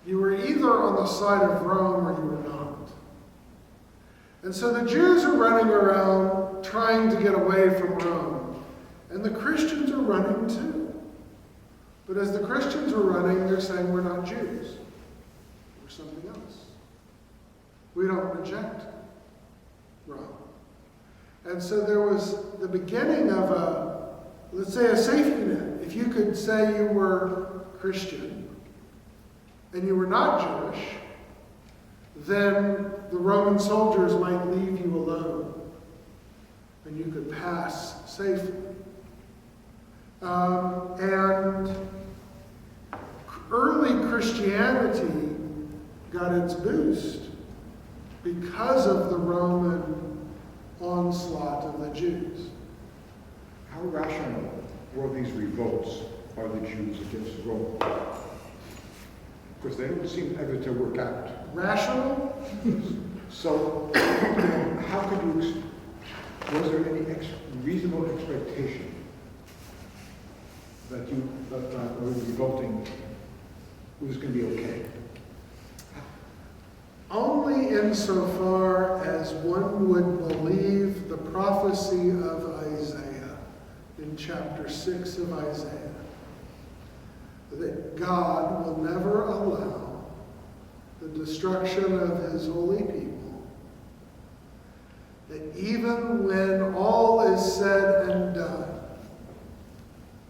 You were either on the side of Rome or you were not. And so the Jews are running around trying to get away from Rome. And the Christians are running too. But as the Christians are running, they're saying, we're not Jews. We're something else. We don't reject Rome. And so there was the beginning of let's say a safety net. If you could say you were Christian and you were not Jewish, then the Roman soldiers might leave you alone and you could pass safely. And early Christianity got its boost because of the Roman onslaught of the Jews. How rational were these revolts by the Jews against Rome? Because they don't seem ever to work out. Rational? So, how could you, was there any reasonable expectation that revolting was going to be okay? Only insofar as one would believe the prophecy of Isaiah in chapter 6 of Isaiah, that God will never allow the destruction of his holy people, that even when all is said and done,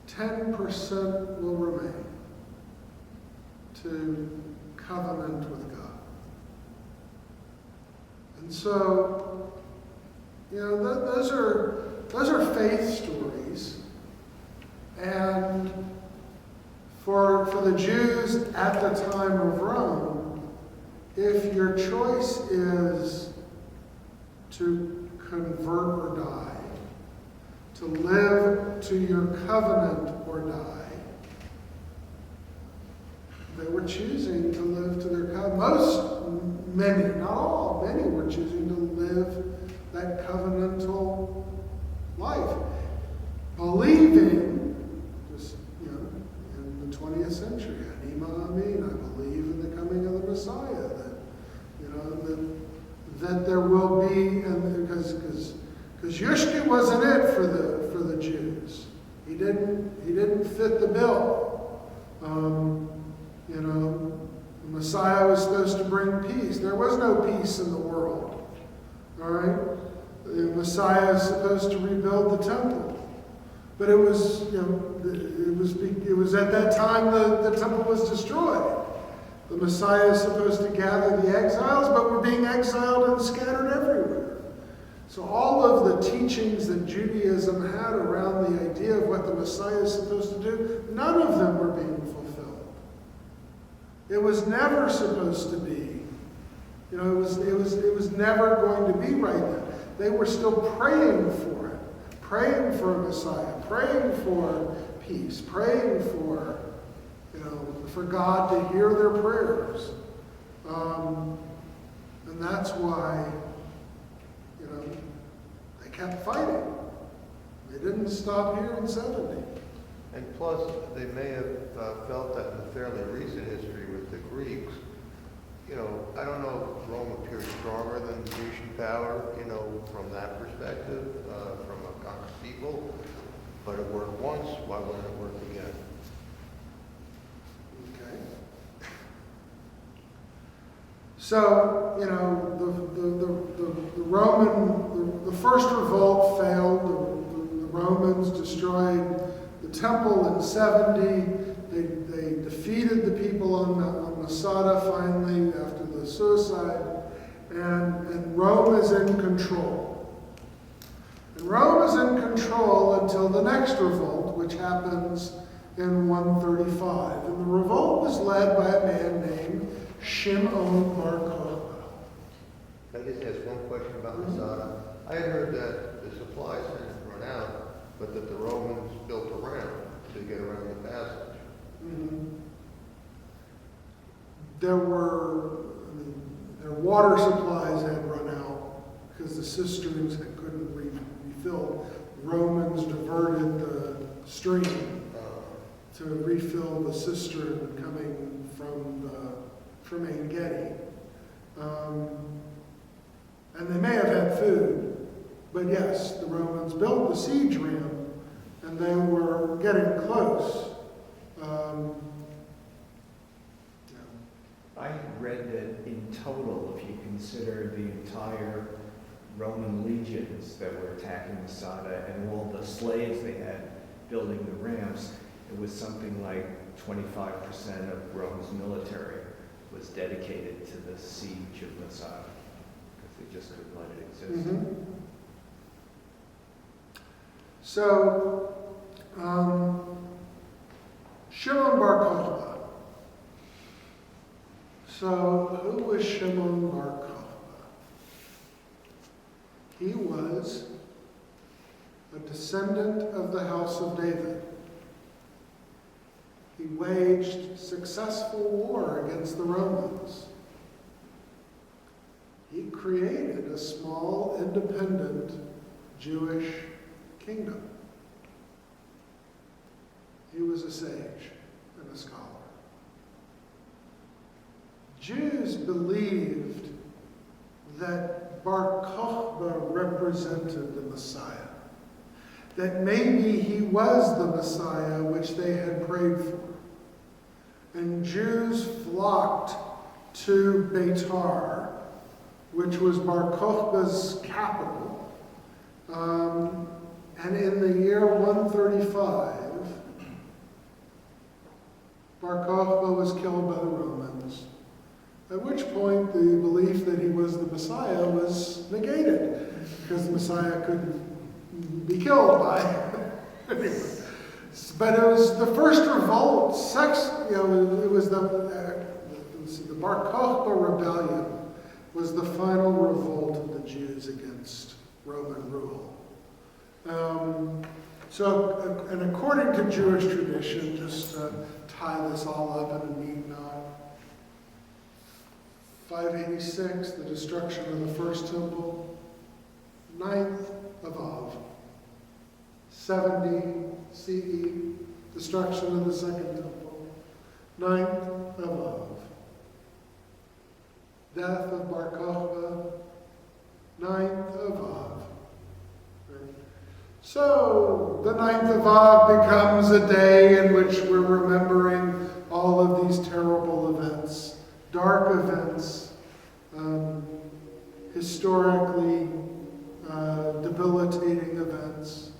10% will remain to covenant with God. And so, those are faith stories. And for the Jews at the time of Rome, if your choice is to convert or die, to live to your covenant or die, they were choosing to live to their covenant. Many, not all, all, many were choosing to live that covenantal life, believing, just, in the 20th century, Anima Amin, I believe in the coming of the Messiah, that there will be, and because Yushki wasn't it for the Jews. He didn't fit the bill. The Messiah was supposed to bring peace. There was no peace in the world. All right? The Messiah is supposed to rebuild the temple. But it was at that time the temple was destroyed. The Messiah is supposed to gather the exiles, but we're being exiled and scattered everywhere. So all of the teachings that Judaism had around the idea of what the Messiah is supposed to do, none of them were being fulfilled. It was never supposed to be. It was never going to be right then. They were still praying for it, praying for a Messiah, praying for peace, praying for God to hear their prayers. And that's why, they kept fighting. They didn't stop here in 70. And plus, they may have felt that in the fairly recent history with the Greeks, I don't know if Rome appears stronger than Grecian power, from that perspective, from a conquered people, but it worked once, why wouldn't it work again? Okay. So, the the first revolt failed. The Romans destroyed the temple in 70. They defeated the people on Masada finally after the suicide. And Rome is in control. And Rome is in control until the next revolt, which happens in 135. And the revolt was led by a man named Shimon Bar Kokhba. I just ask one question about Masada. I had heard that the supplies hadn't run out, but that the Romans built a ramp to get around the passage. Their water supplies had run out because the cisterns couldn't refill. Romans diverted the stream to refill the cistern coming from En Gedi. And they may have had food, but yes, the Romans built the siege ramp, and they were getting close. I read that in total, if you consider the entire Roman legions that were attacking Masada and all the slaves they had building the ramps, it was something like 25% of Rome's military was dedicated to the siege of Masada, because they just couldn't let it exist. So, Shimon Bar Kokhba. So, who was Shimon Bar Kokhba? He was a descendant of the house of David. He waged successful war against the Romans. He created a small, independent Jewish kingdom. He was a sage and a scholar. Jews believed that Bar Kokhba represented the Messiah, that maybe he was the Messiah which they had prayed for. And Jews flocked to Beitar, which was Bar Kokhba's capital. And in the year 135, Bar Kokhba was killed by the Romans, at which point the belief that he was the Messiah was negated, because the Messiah couldn't be killed by anyway. But it was the first revolt. It was the Bar Kokhba rebellion was the final revolt of the Jews against Roman rule. And according to Jewish tradition, just to tie this all up in a neat knot, 586, the destruction of the first temple. 9th of Av. 70 CE, destruction of the second temple. 9th of Av. Death of Bar Kokhba. 9th of Av. Right? So, the 9th of Av becomes a day in which we're remembering all of these terrible events, dark events, historically debilitating events.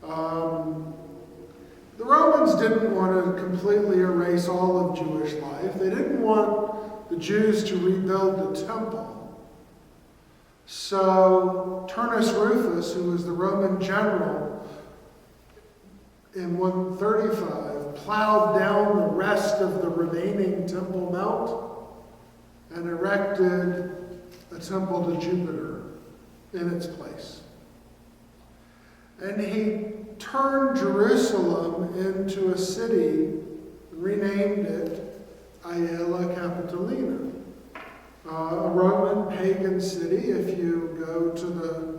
The Romans didn't want to completely erase all of Jewish life. They didn't want the Jews to rebuild the temple. So Turnus Rufus, who was the Roman general in 135, plowed down the rest of the remaining Temple Mount and erected a temple to Jupiter in its place. And he turned Jerusalem into a city, renamed it Aela Capitolina, a Roman pagan city. If you go to the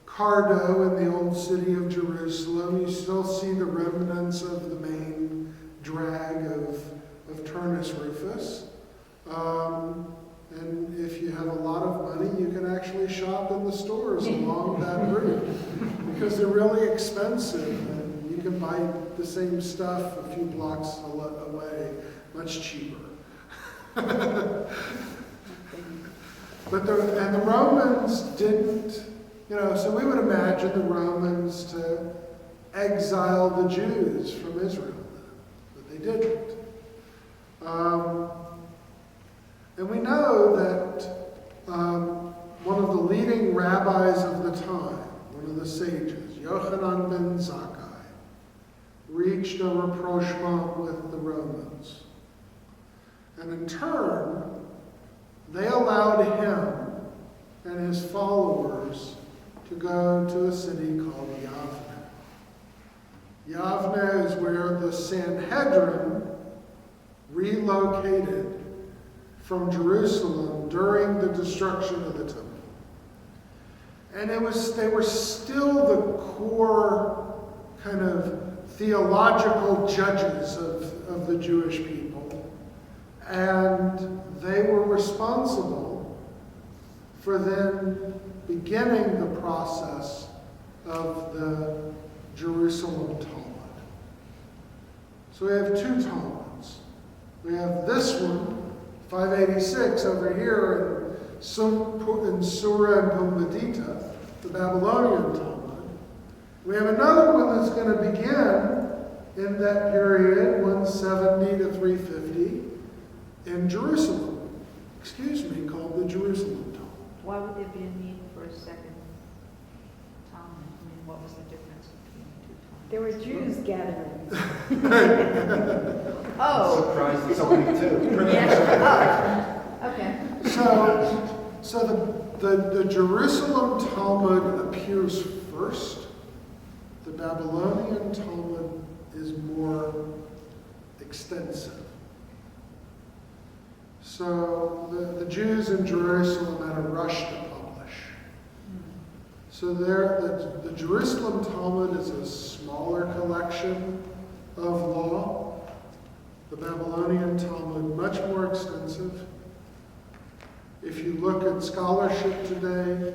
Cardo in the old city of Jerusalem, you still see the remnants of the main drag of Turnus Rufus. And if you have a lot of money, you can actually shop in the stores along that route because they're really expensive and you can buy the same stuff a few blocks away, much cheaper. But the Romans didn't, so we would imagine the Romans to exile the Jews from Israel, but they didn't. And we know that one of the leading rabbis of the time, one of the sages, Yochanan ben Zakkai, reached a rapprochement with the Romans. And in turn, they allowed him and his followers to go to a city called Yavne. Yavne is where the Sanhedrin relocated from Jerusalem during the destruction of the temple. And they were still the core kind of theological judges of the Jewish people. And they were responsible for then beginning the process of the Jerusalem Talmud. So we have two Talmuds. We have this one, 586 over here in Surah and Pumbedita, the Babylonian Talmud. We have another one that's going to begin in that period, 170 to 350, in Jerusalem. Called the Jerusalem Talmud. Why would there be a need for a second Talmud? I mean, what was the difference between the two Talmuds? There were Jews gathering. Oh. Surprised somebody too. Yeah. Oh. Okay. So the Jerusalem Talmud appears first. The Babylonian Talmud is more extensive. So the Jews in Jerusalem had a rush to publish. So the Jerusalem Talmud is a smaller collection of law. The Babylonian Talmud, much more extensive. If you look at scholarship today,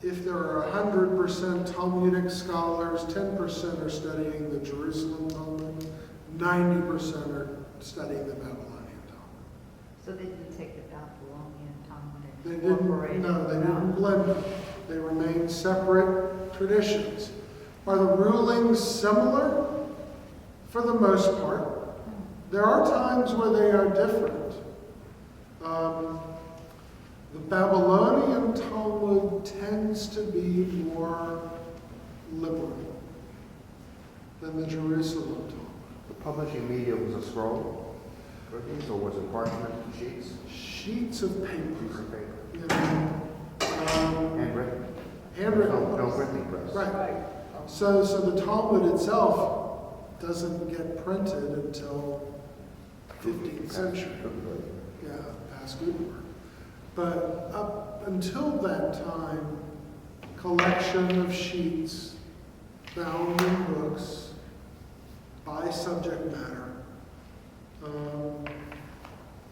if there are 100% Talmudic scholars, 10% are studying the Jerusalem Talmud, 90% are studying the Babylonian Talmud. So they didn't take the Babylonian Talmud and They incorporate it? didn't blend them. They remained separate traditions. Are the rulings similar? For the most part. There are times where they are different. The Babylonian Talmud tends to be more liberal than the Jerusalem Talmud. The publishing media was a scroll, or was it parchment sheets? Sheets of Sheets paper. of paper. You know, Handwritten? handwritten. No printing press. Right. So the Talmud itself doesn't get printed until 15th century. Yeah, past Gutenberg. But up until that time, collection of sheets bound in books by subject matter.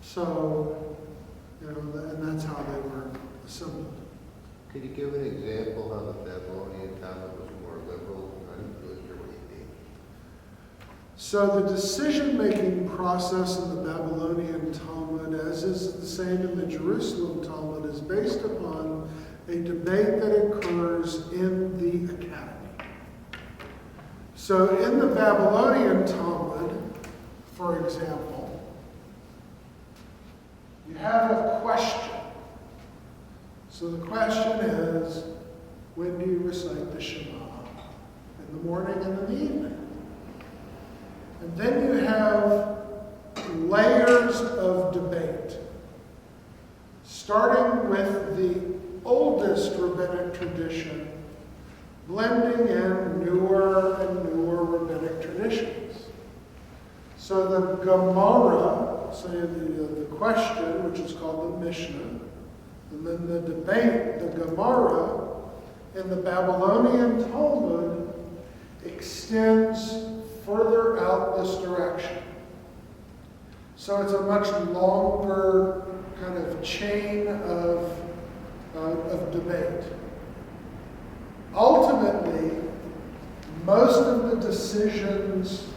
So, and that's how they were assembled. Could you give an example how the Babylonian Talmud was more liberal? I'm not really sure what you mean. So the decision-making process in the Babylonian Talmud, as is the same in the Jerusalem Talmud, is based upon a debate that occurs in the academy. So in the Babylonian Talmud, for example, you have a question. So the question is, when do you recite the Shema? In the morning and in the evening. And then you have layers of debate, starting with the oldest rabbinic tradition, blending in newer and newer rabbinic traditions. So the Gemara, say the question, which is called the Mishnah, and then the debate, the Gemara, in the Babylonian Talmud extends further out this direction. So it's a much longer kind of chain of debate. Ultimately, most of the decisions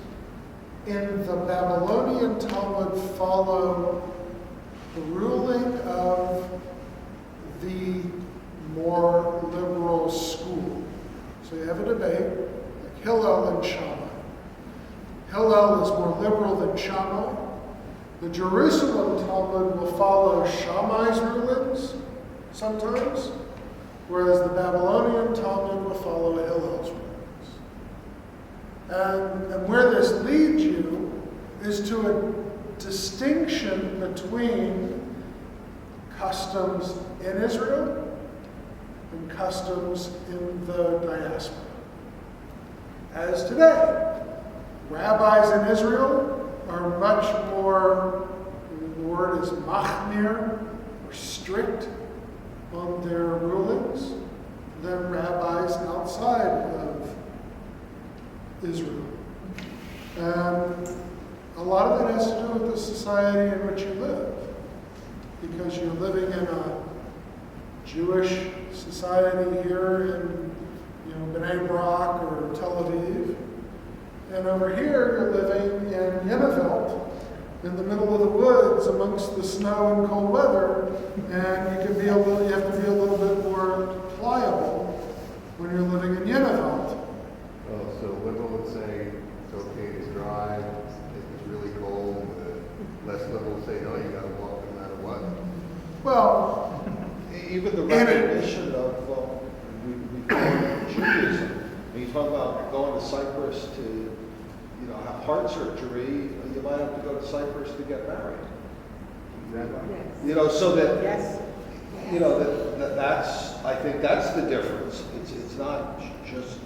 in the Babylonian Talmud follow the ruling of the more liberal school. So you have a debate, like Hillel and Shammai. Hillel is more liberal than Shammai. The Jerusalem Talmud will follow Shammai's rulings sometimes, whereas the Babylonian Talmud will follow Hillel's rulings. And where this leads you is to a distinction between customs in Israel and customs in the diaspora. As today, rabbis in Israel are much more, the word is machmir, or strict on their rulings than rabbis outside of Israel. And a lot of it has to do with the society in which you live, because you're living in a Jewish society here in Bnei Brak or Tel Aviv, and over here you're living in Yenneveld, in the middle of the woods amongst the snow and cold weather, and you have to be a little bit more pliable when you're living in Yenneveld. Oh, so liberal would say it's okay to drive if it's really cold. Less liberal would say, no, you got to walk no matter what. Well, even the recognition of Judaism. When you talk about going to Cyprus to, have heart surgery, you might have to go to Cyprus to get married. Yes. So that, Yes. that's, I think that's the difference. It's not just,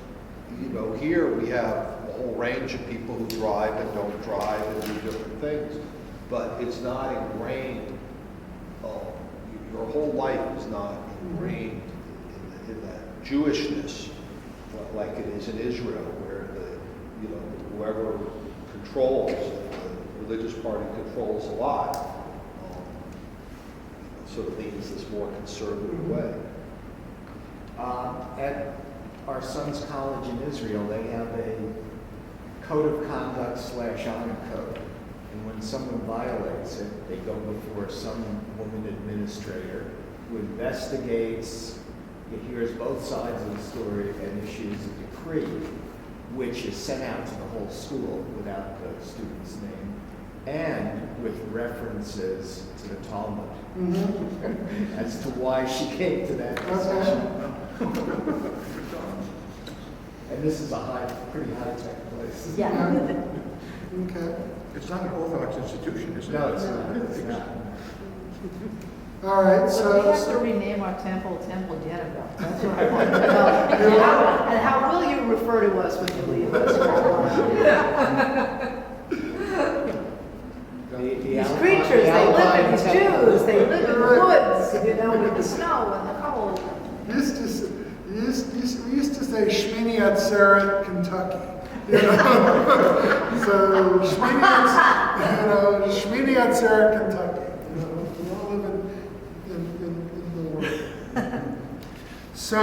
here we have a whole range of people who drive and don't drive and do different things, but it's not ingrained. Your whole life is not ingrained in that Jewishness like it is in Israel, where whoever controls, the religious party controls a lot, sort of leans this more conservative way. At our son's college in Israel, they have a code of conduct / honor code. And when someone violates it, they go before some woman administrator who investigates, hears both sides of the story, and issues a decree, which is sent out to the whole school without the student's name, and with references to the Talmud as to why she came to that decision. And this is a pretty high-tech place. Yeah. okay. It's not an Orthodox institution, is it? No, it's not. It's not. All right, So we have to so rename our temple Jenneville. That's what I want to know. And how will you refer to us when you leave us? These creatures, they live in these Jews, they live in the woods, with the snow and the cold. We used to say Shmini Atzeret, Kentucky. So Shmini Atzeret, Kentucky. We all live in the world. So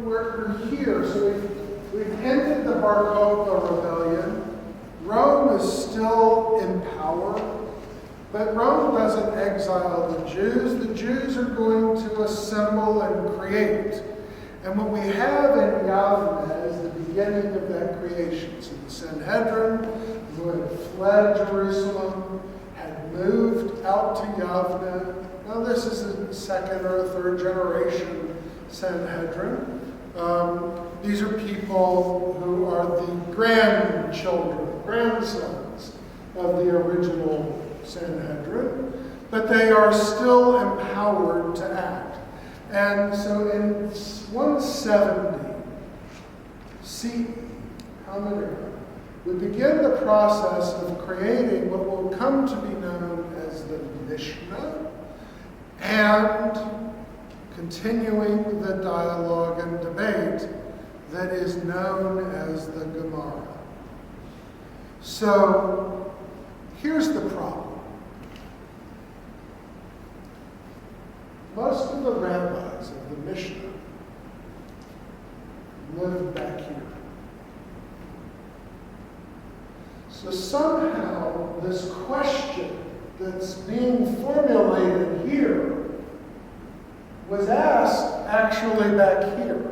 we're here. So we've ended the Bar Kokhba rebellion. Rome is still in power, but Rome doesn't exile the Jews. The Jews are going to assemble and create. And what we have in Yavne is the beginning of that creation. So the Sanhedrin, who had fled Jerusalem, had moved out to Yavne. Now this is a second or a third generation Sanhedrin. These are people who are the grandsons of the original Sanhedrin, but they are still empowered to act. And so in 170 CE, Common Era, we begin the process of creating what will come to be known as the Mishnah and continuing the dialogue and debate that is known as the Gemara. So here's the problem. Most of the rabbis of the Mishnah live back here. So somehow this question that's being formulated here was asked actually back here.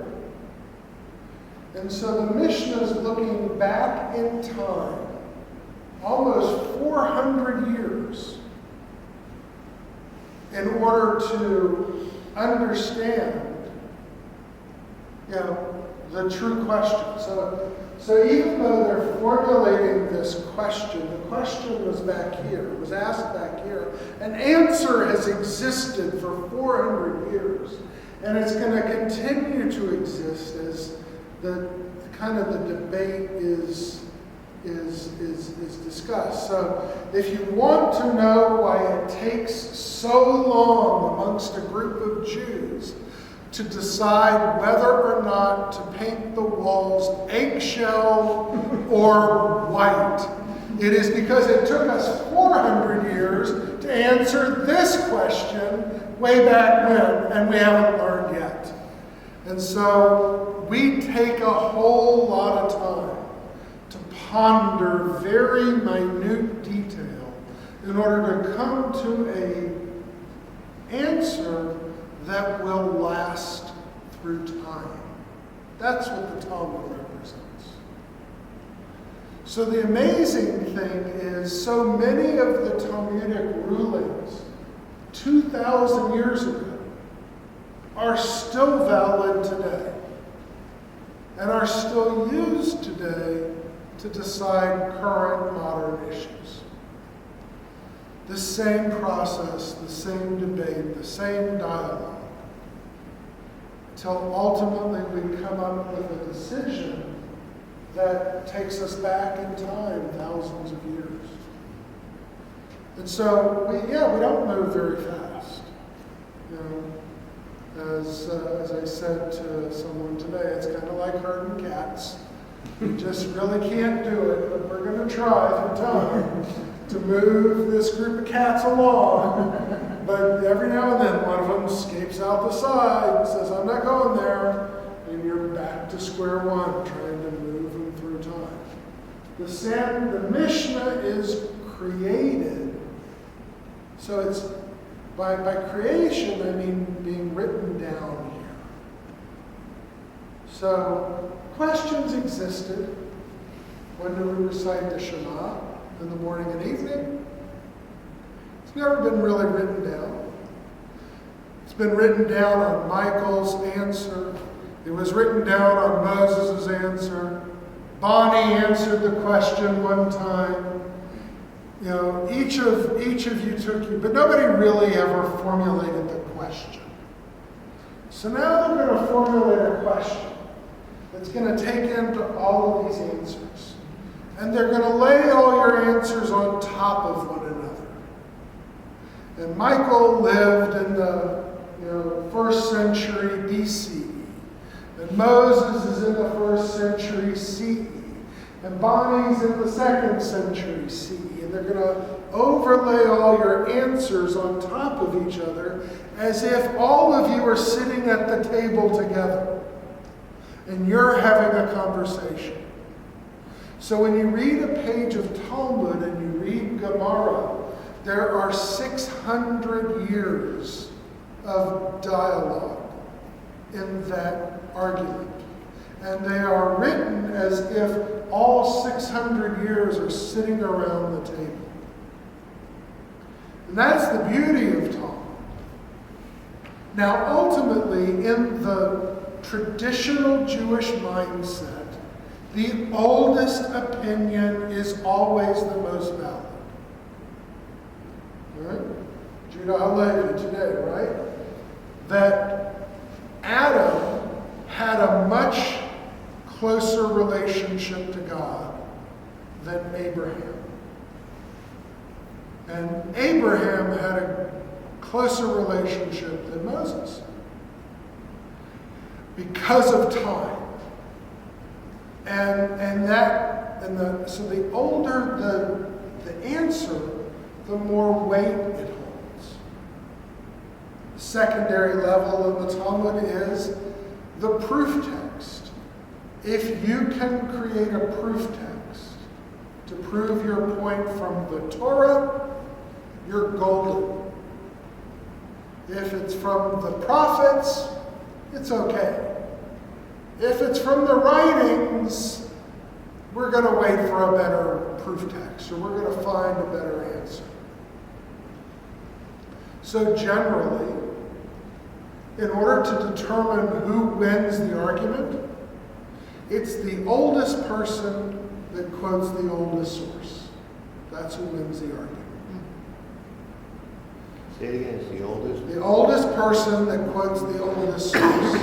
And so the Mishnah is looking back in time, almost 400 years, in order to understand, the true question. So even though they're formulating this question, the question was back here, it was asked back here. An answer has existed for 400 years, and it's going to continue to exist as the debate is discussed. So if you want to know why it takes so long amongst a group of Jews to decide whether or not to paint the walls eggshell or white, it is because it took us 400 years to answer this question way back when, and we haven't learned yet. And so we take a whole lot of time to ponder very minute detail in order to come to an answer that will last through time. That's what the Talmud represents. So the amazing thing is, so many of the Talmudic rulings 2,000 years ago are still valid today and are still used today to decide current modern issues. The same process, the same debate, the same dialogue, until ultimately we come up with a decision that takes us back in time thousands of years. And so we don't move very fast. As I said to someone today, it's kind of like herding cats. We just really can't do it, but we're going to try through time to move this group of cats along. But every now and then, one of them escapes out the side and says, I'm not going there. And you're back to square one, trying to move them through time. The Mishnah is created. So it's, by creation, I mean being written down here. So questions existed. When do we recite the Shema? In the morning and evening? It's never been really written down. It's been written down on Michael's answer. It was written down on Moses' answer. Bonnie answered the question one time. Each of you took you, but nobody really ever formulated the question. So now they're going to formulate a question that's going to take into all of these answers. And they're going to lay all your answers on top of one another. And Michael lived in the 1st century BCE. And Moses is in the 1st century CE. And Bonnie's in the 2nd century CE. And they're going to overlay all your answers on top of each other as if all of you are sitting at the table together. And you're having a conversation. So when you read a page of Talmud and you read Gemara, there are 600 years of dialogue in that argument. And they are written as if all 600 years are sitting around the table. And that's the beauty of Talmud. Now, ultimately, in the traditional Jewish mindset, the oldest opinion is always the most valid. Right? Judah Halevi today, right? That Adam had a much closer relationship to God than Abraham. And Abraham had a closer relationship than Moses. Because of time. So the older the answer, the more weight it holds. The secondary level of the Talmud is the proof text. If you can create a proof text to prove your point from the Torah, you're golden. If it's from the prophets, it's okay. If it's from the writings, we're going to wait for a better proof text, or we're going to find a better answer. So generally, in order to determine who wins the argument, it's the oldest person that quotes the oldest source. That's who wins the argument. Say it again, it's the oldest? The oldest person that quotes the oldest source.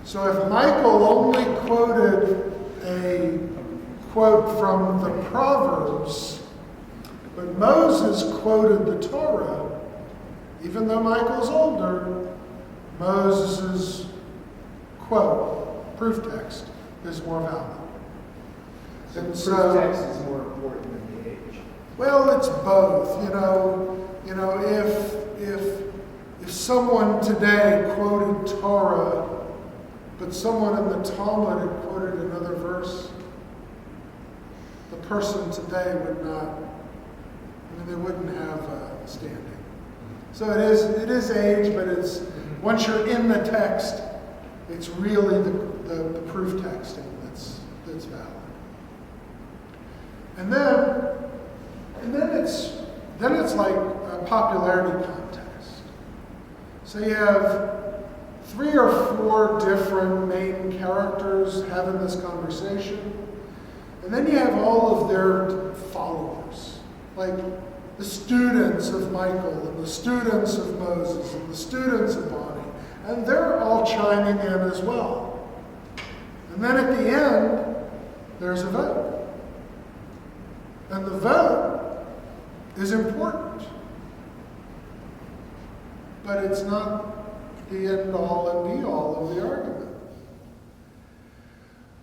So if Michael only quoted a quote from the Proverbs, but Moses quoted the Torah, even though Michael's older, Moses' quote, proof text, is more valid. So And proof text is more important than the age. Well, it's both. If someone today quoted Torah, but someone in the Talmud had quoted another verse, the person today would not, they wouldn't have standing. So it is age, but it's, once you're in the text, it's really the proof texting that's valid. And then it's like a popularity contest. So you have 3 or 4 different main characters having this conversation. And then you have all of their followers, like the students of Michael and the students of Moses and the students of Bonnie. And they're all chiming in as well. And then at the end, there's a vote. And the vote is important. But it's not the end-all and be-all of the argument.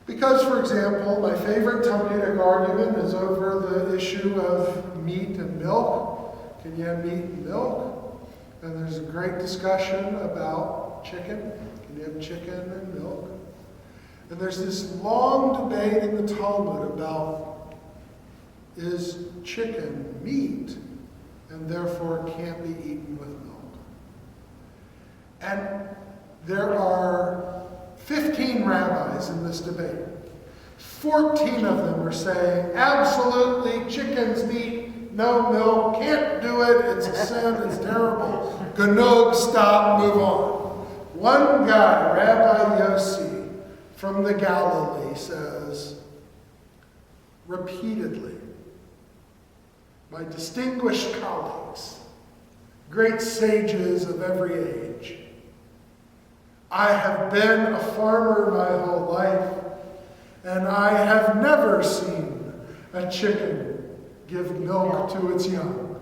Because, for example, my favorite Talmudic argument is over the issue of meat and milk. Can you have meat and milk? And there's a great discussion about chicken. Can you have chicken and milk? And there's this long debate in the Talmud about, is chicken meat and therefore can't be eaten with milk? And there are 15 rabbis in this debate. 14 of them are saying, absolutely, chicken's meat, no milk, can't do it, it's a sin, it's terrible. Ganog, stop, move on. One guy, Rabbi Yossi from the Galilee, says, repeatedly, my distinguished colleagues, great sages of every age, I have been a farmer my whole life, and I have never seen a chicken give milk to its young.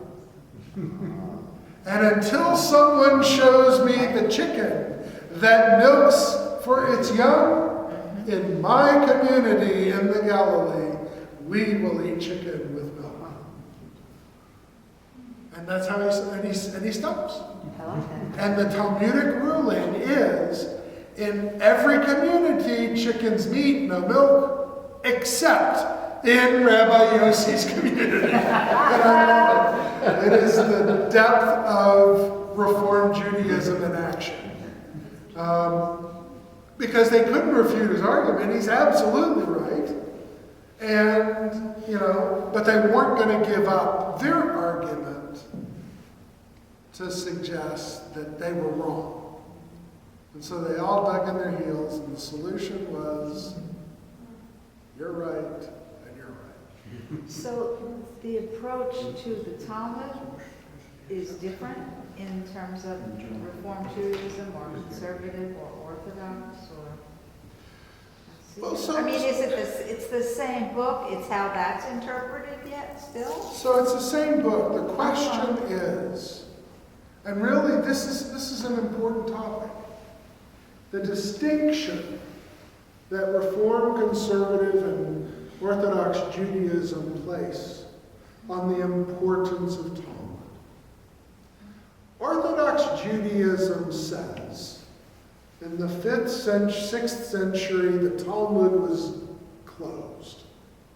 And until someone shows me the chicken that milks for its young, in my community in the Galilee, we will eat chicken with milk. And that's how he stops. I like that. And the Talmudic ruling is, in every community, chickens meat, no milk, except in Rabbi Yossi's community. And I love it. It is the depth of Reform Judaism in action. Because they couldn't refute his argument. He's absolutely right. And, but they weren't going to give up their argument to suggest that they were wrong. And so they all dug in their heels, and the solution was, you're right, and you're right. So the approach to the Talmud is different in terms of Reform Judaism or conservative or Orthodox or? Well, so, I mean, it's the same book, it's how that's interpreted yet still? So it's the same book. The question is, and really this is an important topic, the distinction that Reform, Conservative, and Orthodox Judaism place on the importance of Talmud. Orthodox Judaism says, in the 5th century, 6th century, the Talmud was closed.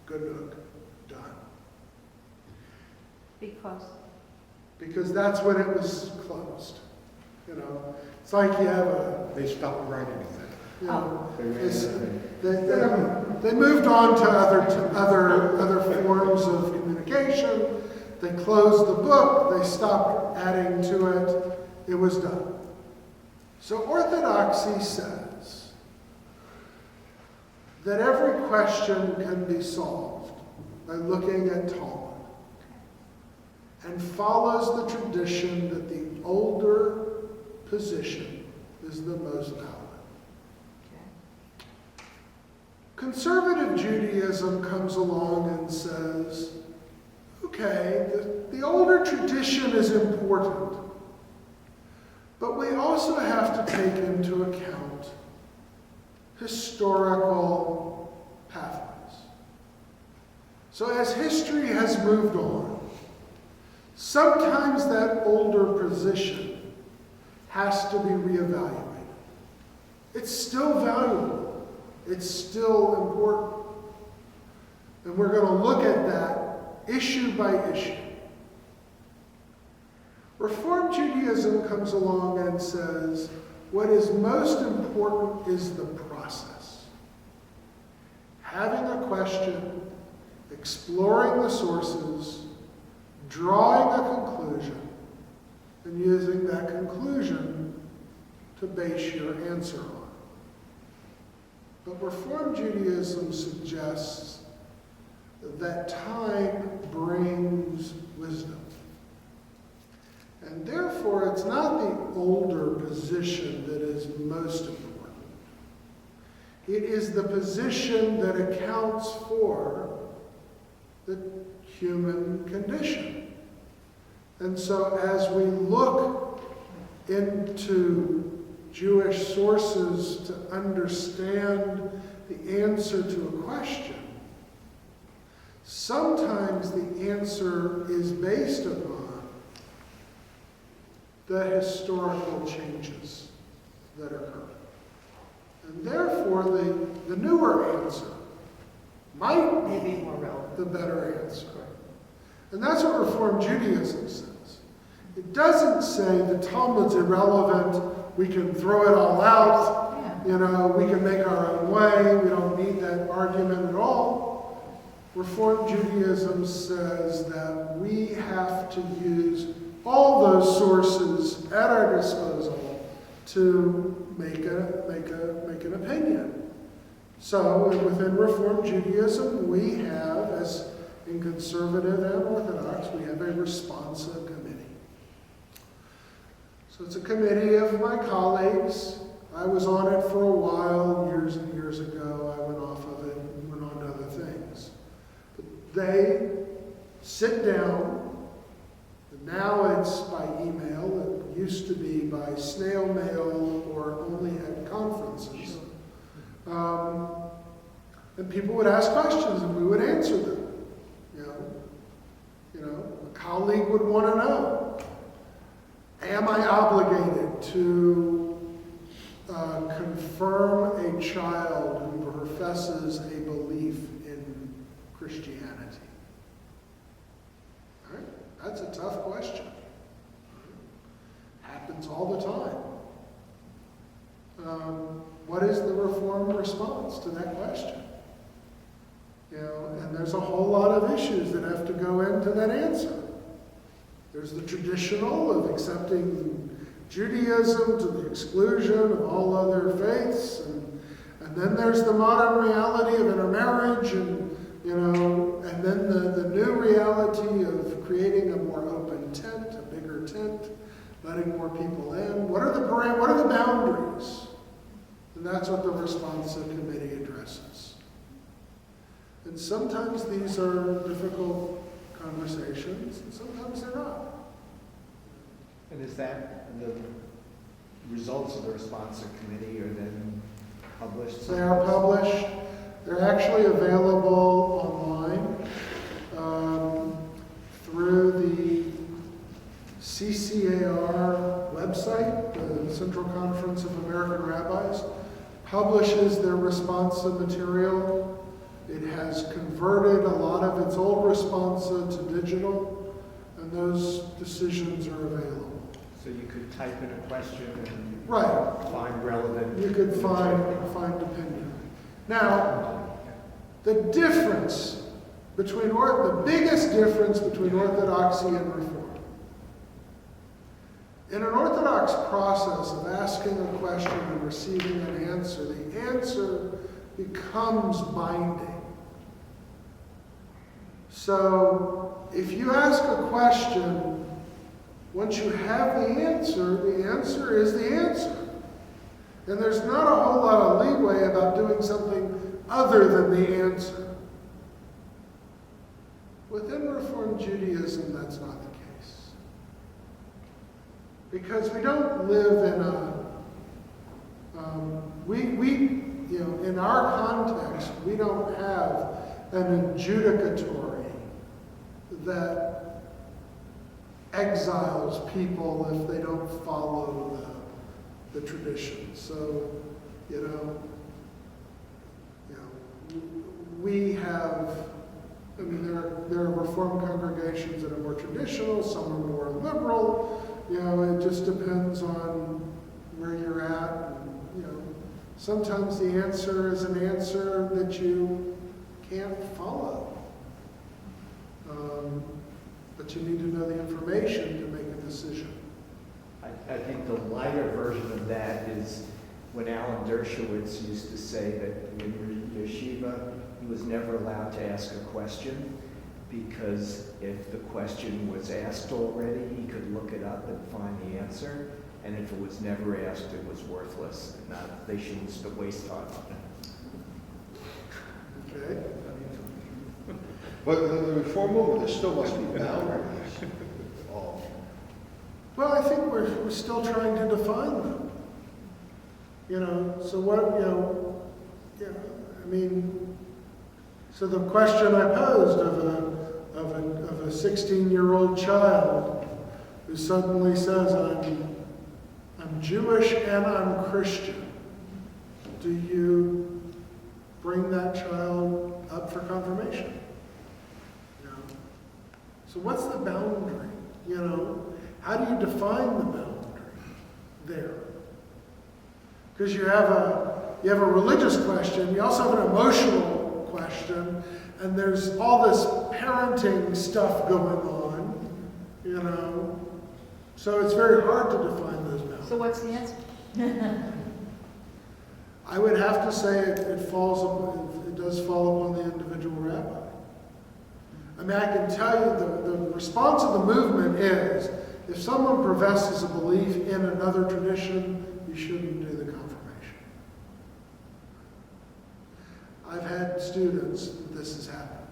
Genug, done. Because that's when it was closed. It's like you have They stopped writing anything. they moved on to other forms of communication. They closed the book. They stopped adding to it. It was done. So Orthodoxy says that every question can be solved by looking at Talmud, and follows the tradition that the older position is the most valid. Conservative Judaism comes along and says, okay, the older tradition is important, but we also have to take into account historical pathways. So as history has moved on, sometimes that older position has to be reevaluated. It's still valuable. It's still important. And we're going to look at that issue by issue. Reform Judaism comes along and says, what is most important is the process. Having a question, exploring the sources, drawing a conclusion, and using that conclusion to base your answer on. But Reform Judaism suggests that time brings wisdom. And therefore, it's not the older position that is most important. It is the position that accounts for the human condition. And so as we look into Jewish sources to understand the answer to a question, sometimes the answer is based upon the historical changes that occur. And therefore, the newer answer might be more relevant. the better answer. And that's what Reform Judaism says. It doesn't say the Talmud's irrelevant, we can throw it all out, we can make our own way, we don't need that argument at all. Reform Judaism says that we have to use all those sources at our disposal to make an opinion. So within Reform Judaism, we have, as in Conservative and Orthodox, we have a responsive committee. So it's a committee of my colleagues. I was on it for a while, years and years ago. I went off of it and went on to other things. But they sit down. Now it's by email. It used to be by snail mail or only at conferences. And people would ask questions and we would answer them. A colleague would want to know, am I obligated to confirm a child who professes a belief in Christianity? All right? That's a tough question. Happens all the time. What is the Reformed response to that question? And there's a whole lot of issues that have to go into that answer. There's the traditional of accepting Judaism to the exclusion of all other faiths, and then there's the modern reality of intermarriage, and then the new reality of creating a more open tent, a bigger tent, letting more people in. What are the boundaries? And that's what the responsive committee addresses. And sometimes these are difficult conversations, and sometimes they're not. And is that the results of the responsive committee are then published? They are published. They're actually available online through the CCAR website. The Central Conference of American Rabbis publishes their responsive material. It has converted a lot of its old responsa to digital, and those decisions are available. So you could type in a question and find relevant. You could find opinion. Now, the difference between the biggest difference between Orthodoxy and Reform. In an Orthodox process of asking a question and receiving an answer, the answer becomes binding. So, if you ask a question, once you have the answer is the answer. And there's not a whole lot of leeway about doing something other than the answer. Within Reform Judaism, that's not the case. Because we don't live in in our context, we don't have an adjudicatory that exiles people if they don't follow the tradition. So, we have, there are Reformed congregations that are more traditional, some are more liberal. It just depends on where you're at. Sometimes the answer is an answer that you can't follow. But you need to know the information to make a decision. I think the lighter version of that is when Alan Dershowitz used to say that in yeshiva, he was never allowed to ask a question because if the question was asked already, he could look it up and find the answer. And if it was never asked, it was worthless. They shouldn't waste time on it. Okay? But in the Reform movement, there still must be boundaries. Well, I think we're still trying to define them. So what, so the question I posed of a 16-year-old child who suddenly says, I'm Jewish and I'm Christian. Do you bring that child up for confirmation? So what's the boundary? How do you define the boundary there? Because you have a religious question, you also have an emotional question, and there's all this parenting stuff going on, So it's very hard to define those boundaries. So what's the answer? I would have to say it does fall upon the individual rabbi. I can tell you the response of the movement is, if someone professes a belief in another tradition, you shouldn't do the confirmation. I've had students that this has happened.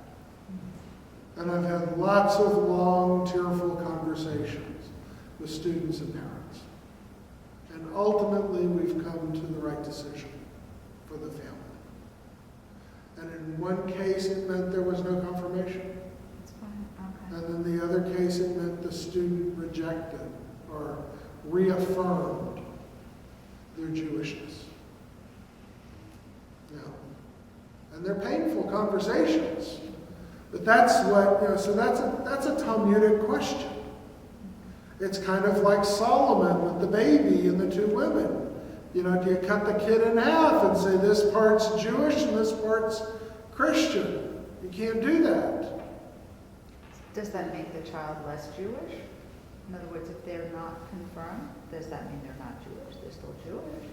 And I've had lots of long, tearful conversations with students and parents. And ultimately, we've come to the right decision for the family. And in one case, it meant there was no confirmation. That's fine, okay. And in the other case, it meant the student rejected or reaffirmed their Jewishness. Yeah. And they're painful conversations. But that's what, so that's a Talmudic question. It's kind of like Solomon with the baby and the two women. Do you cut the kid in half and say this part's Jewish and this part's Christian? You can't do that. Does that make the child less Jewish? In other words, if they're not confirmed, does that mean they're not Jewish? They're still Jewish,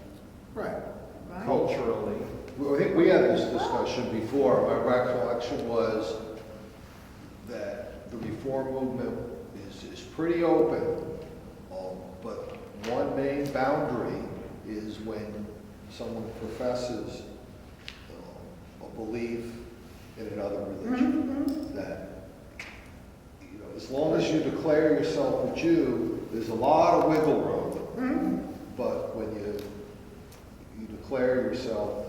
Right. right? Culturally. Well, I think we had this discussion before. My recollection was that the Reform movement is pretty open, but one main boundary is when someone professes a belief in another religion. That, as long as you declare yourself a Jew, there's a lot of wiggle room. But when you declare yourself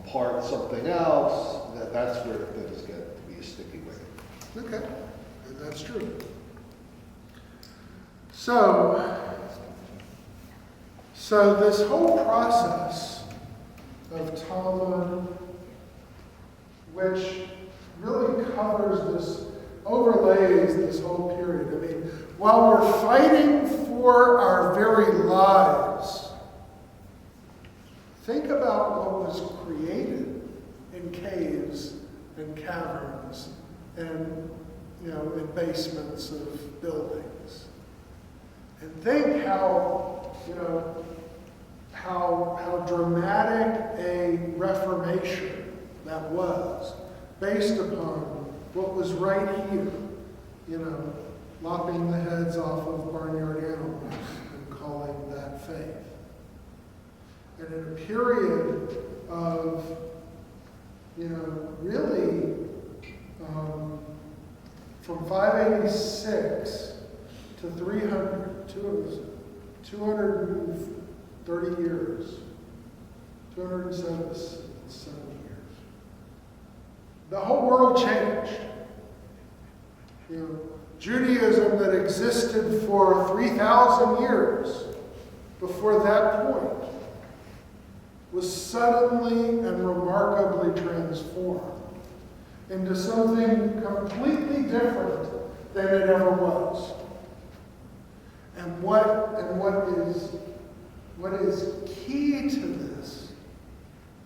part of something else, that's where things get to be a sticky wicket. Okay. And that's true. So this whole process of Talmud, which really overlays this whole period. I mean, while we're fighting for our very lives, think about what was created in caves and caverns and, in basements of buildings. And think how dramatic a reformation that was, based upon what was right here, lopping the heads off of barnyard animals and calling that faith. And in a period of, really, from 586 to 300, 230 years, 207 years. The whole world changed. Judaism that existed for 3,000 years before that point was suddenly and remarkably transformed into something completely different than it ever was. And what is key to this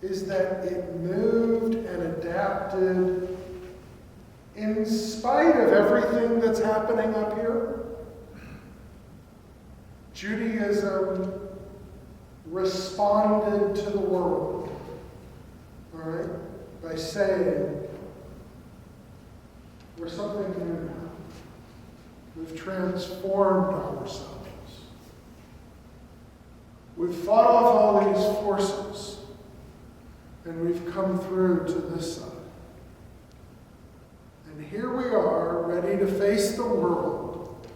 is that it moved and adapted in spite of everything that's happening up here. Judaism responded to the world, all right, by saying, we're something new now. We've transformed ourselves. We've fought off all these forces, and we've come through to this side. And here we are, ready to face the world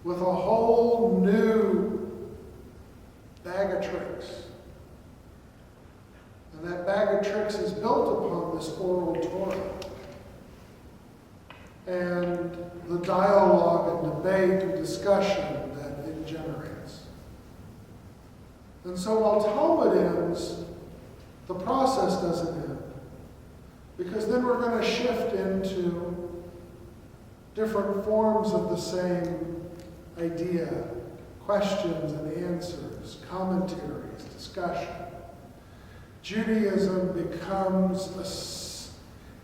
with a whole new bag of tricks. And that bag of tricks is built upon this oral Torah. And the dialogue and debate and discussion that it generates. And so while Talmud ends, the process doesn't end. Because then we're going to shift into different forms of the same idea. Questions and answers, commentaries, discussion. Judaism becomes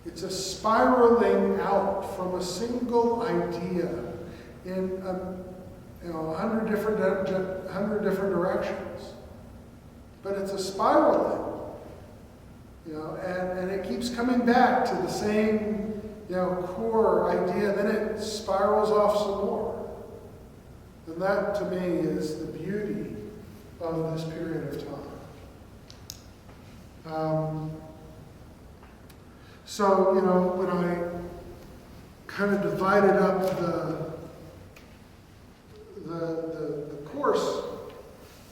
it's a spiraling out from a single idea in 100 different directions. But it's a spiraling, and it keeps coming back to the same, core idea. Then it spirals off some more. And that, to me, is the beauty of this period of time. So, when I kind of divided up the course.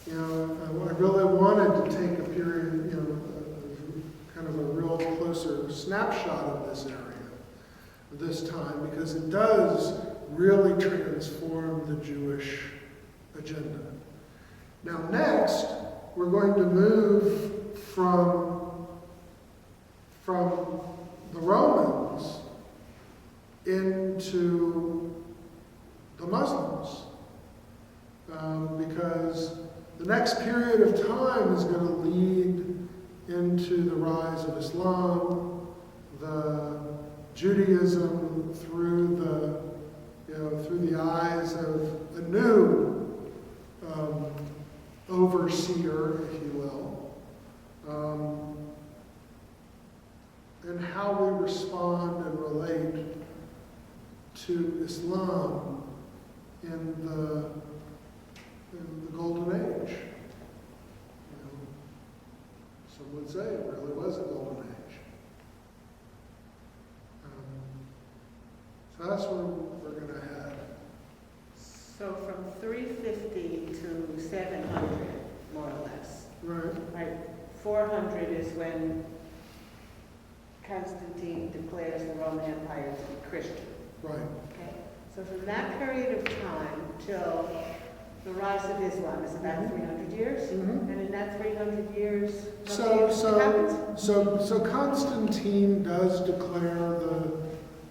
You know, I really wanted to take a period, kind of a real closer snapshot of this area this time, because it does really transform the Jewish agenda. Now next, we're going to move from the Romans into the Muslims. Because the next period of time is going to lead into the rise of Islam, the Judaism through the eyes of a new overseer, if you will, and how we respond and relate to Islam in the Golden Age. Some would say it really was a Golden Age. So that's where we're going to head. So from 350 to 700, more or less. Right. Right. 400 is when Constantine declares the Roman Empire to be Christian. Right. Okay. So from that period of time till the rise of Islam is about 300 years, Mhm. and in that 300 years, what happens? So Constantine does declare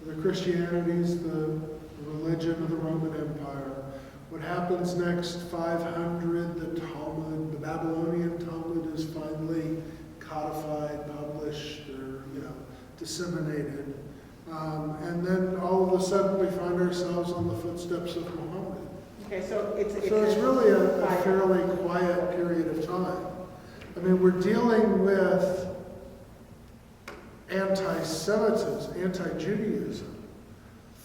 the Christianities the religion of the Roman Empire. What happens next? 500, the Talmud, the Babylonian Talmud is finally codified, published, or disseminated, and then all of a sudden we find ourselves on the footsteps of Muhammad. Okay, so it's really a fairly quiet period of time. I mean, we're dealing with anti-Semitism, anti-Judaism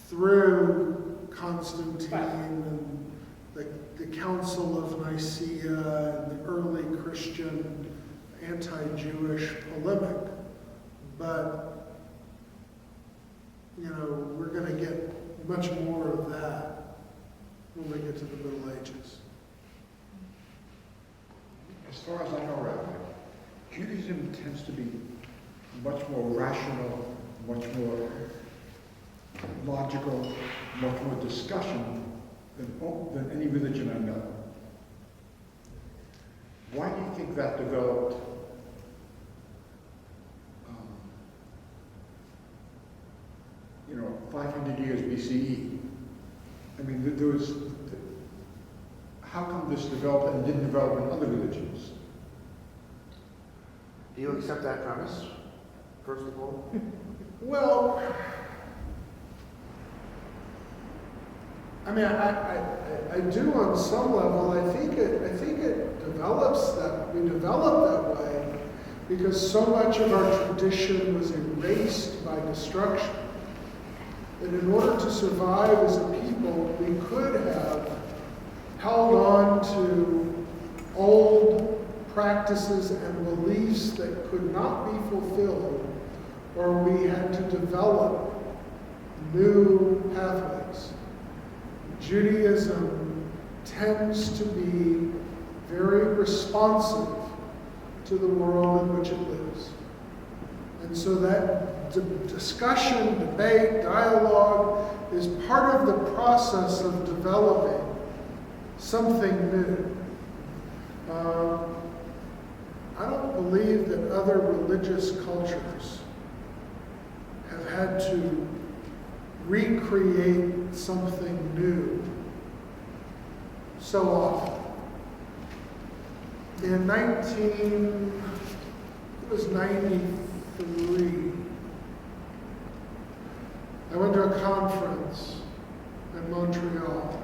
through Constantine and the Council of Nicaea and the early Christian anti-Jewish polemic. But, we're going to get much more of that when we get to the Middle Ages. As far as I know, Rabbi, Judaism tends to be much more rational, much more logical, much more discussion than any religion I know. Why do you think that developed 500 years BCE? I mean, how come this developed and didn't develop in other religions? Do you accept that premise, first of all? Well, I mean, I do on some level. I think it develops that we develop that way because so much of our tradition was erased by destruction. That in order to survive as a people, we could have held on to old practices and beliefs that could not be fulfilled, or we had to develop new pathways. Judaism tends to be very responsive to the world in which it lives. And so that discussion, debate, dialogue is part of the process of developing something new. I don't believe that other religious cultures have had to recreate something new so often. In 1993, I went to a conference in Montreal.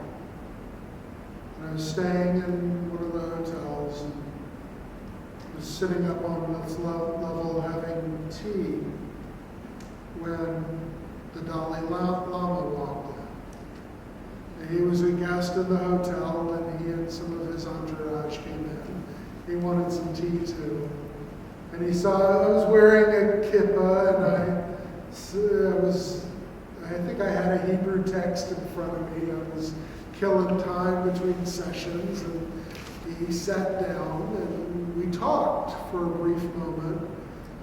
And I was staying in one of the hotels and was sitting up on this level having tea when the Dalai Lama walked in. And he was a guest in the hotel, and he and some of his entourage came in. He wanted some tea too. And he saw I was wearing a kippah, and I I think I had a Hebrew text in front of me. I was killing time between sessions, and he sat down and we talked for a brief moment.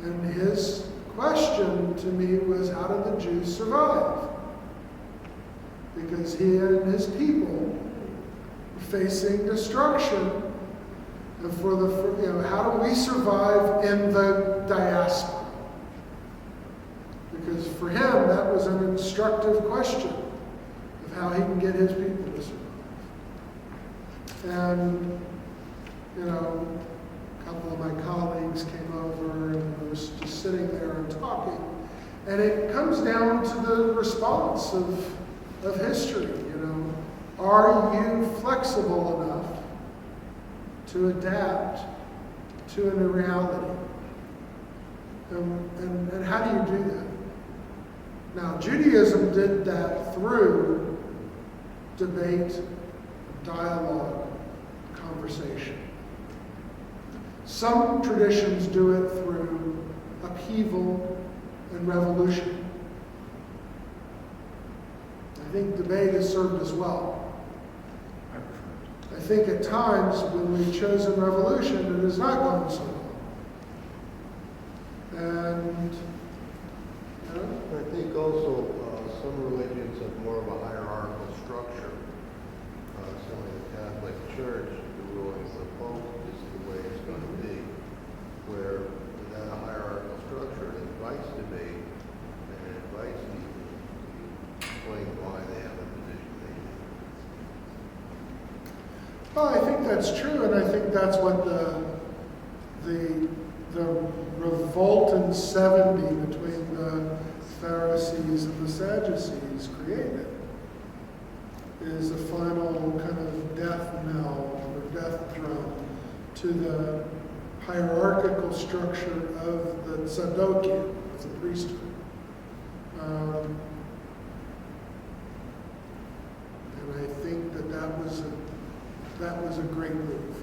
And his question to me was, how did the Jews survive? Because he and his people were facing destruction. And how do we survive in the diaspora? Because for him, that was an instructive question of how he can get his people to survive. And, a couple of my colleagues came over and we were just sitting there and talking. And it comes down to the response of history, Are you flexible enough to adapt to a new reality? And how do you do that? Now, Judaism did that through debate, dialogue, conversation. Some traditions do it through upheaval and revolution. I think debate has served us well. I think at times when we've chosen revolution, it has not gone so well. And I think also some religions have more of a hierarchical structure. Certainly the Catholic Church, the ruling of the Pope is the way it's going to be, where without a hierarchical structure, it invites debate and it invites people to explain why they have the position they do. well, I think that's true, and I think that's what the revolt in 70 between the Pharisees and the Sadducees created, is a final kind of death knell or death drum to the hierarchical structure of the Sadokian, of the priesthood. And I think that was a great move.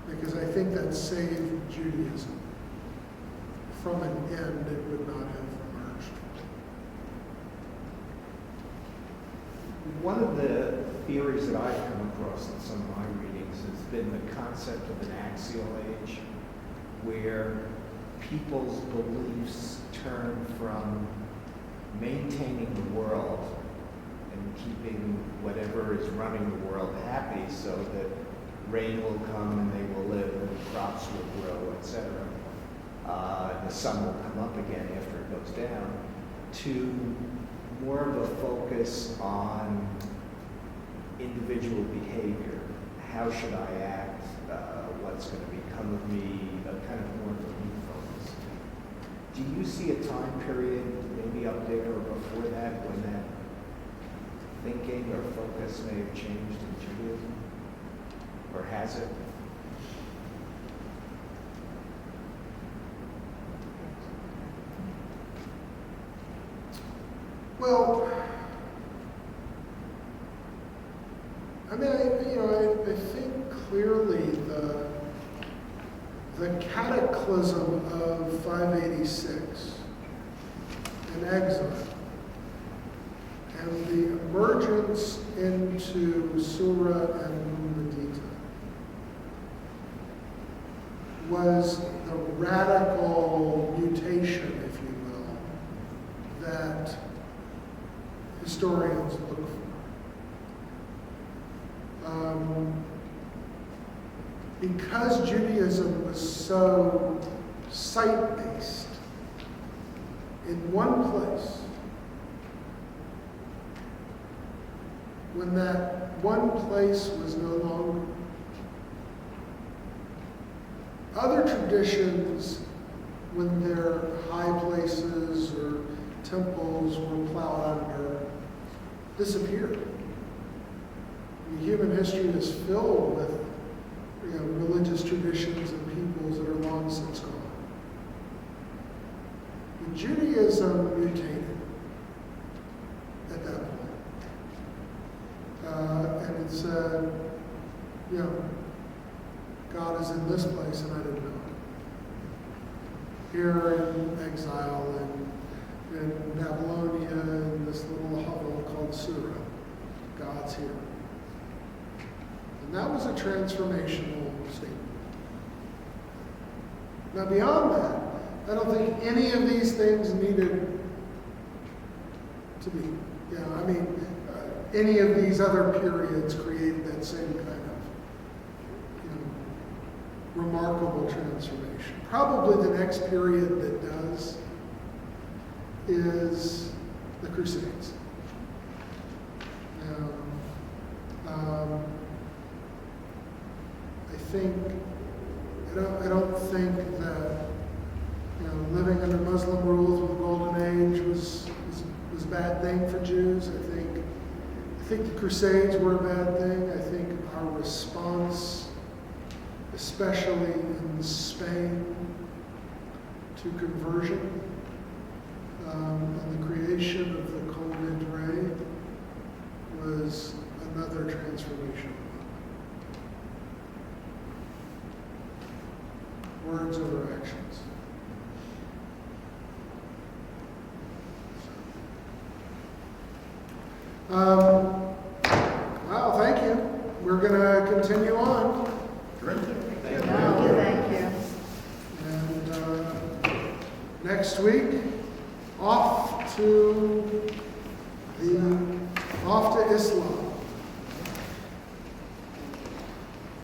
Because I think that saved Judaism from an end it would not have emerged. One of the theories that I've come across in some of my readings has been the concept of an axial age, where people's beliefs turn from maintaining the world and keeping whatever is running the world happy so that rain will come and they will live and crops will grow, etc. The sun will come up again after it goes down, to more of a focus on individual behavior. How should I act? What's going to become of me? Kind of more of a me focus. Do you see a time period, maybe up there or before that, when that thinking or focus may have changed in Judaism? Or has it? Well, I mean, I think clearly the cataclysm of 586 and exile and the emergence into Surah and Medita was the radical mutation, if you will, that historians look for. Because Judaism was so site-based, in one place, when that one place was no longer, other traditions, when their high places or temples were plowed under, disappeared. Human history is filled with religious traditions and peoples that are long since gone. But Judaism mutated at that point. And it said, God is in this place and I didn't know it. Here in exile in in Babylonia in this little hovel called Surah. God's here. And that was a transformational statement. Now beyond that, I don't think any of these things needed to be, any of these other periods created that same kind of, remarkable transformation. Probably the next period that does is the Crusades. I don't think that living under Muslim rules with the Golden Age was a bad thing for Jews. I think the Crusades were a bad thing. I think our response, especially in Spain, to conversion and the creation of the Col de Dre was another transformation. Words over actions. Well, thank you. We're going to continue on. Thank you. And next week, off to Islam.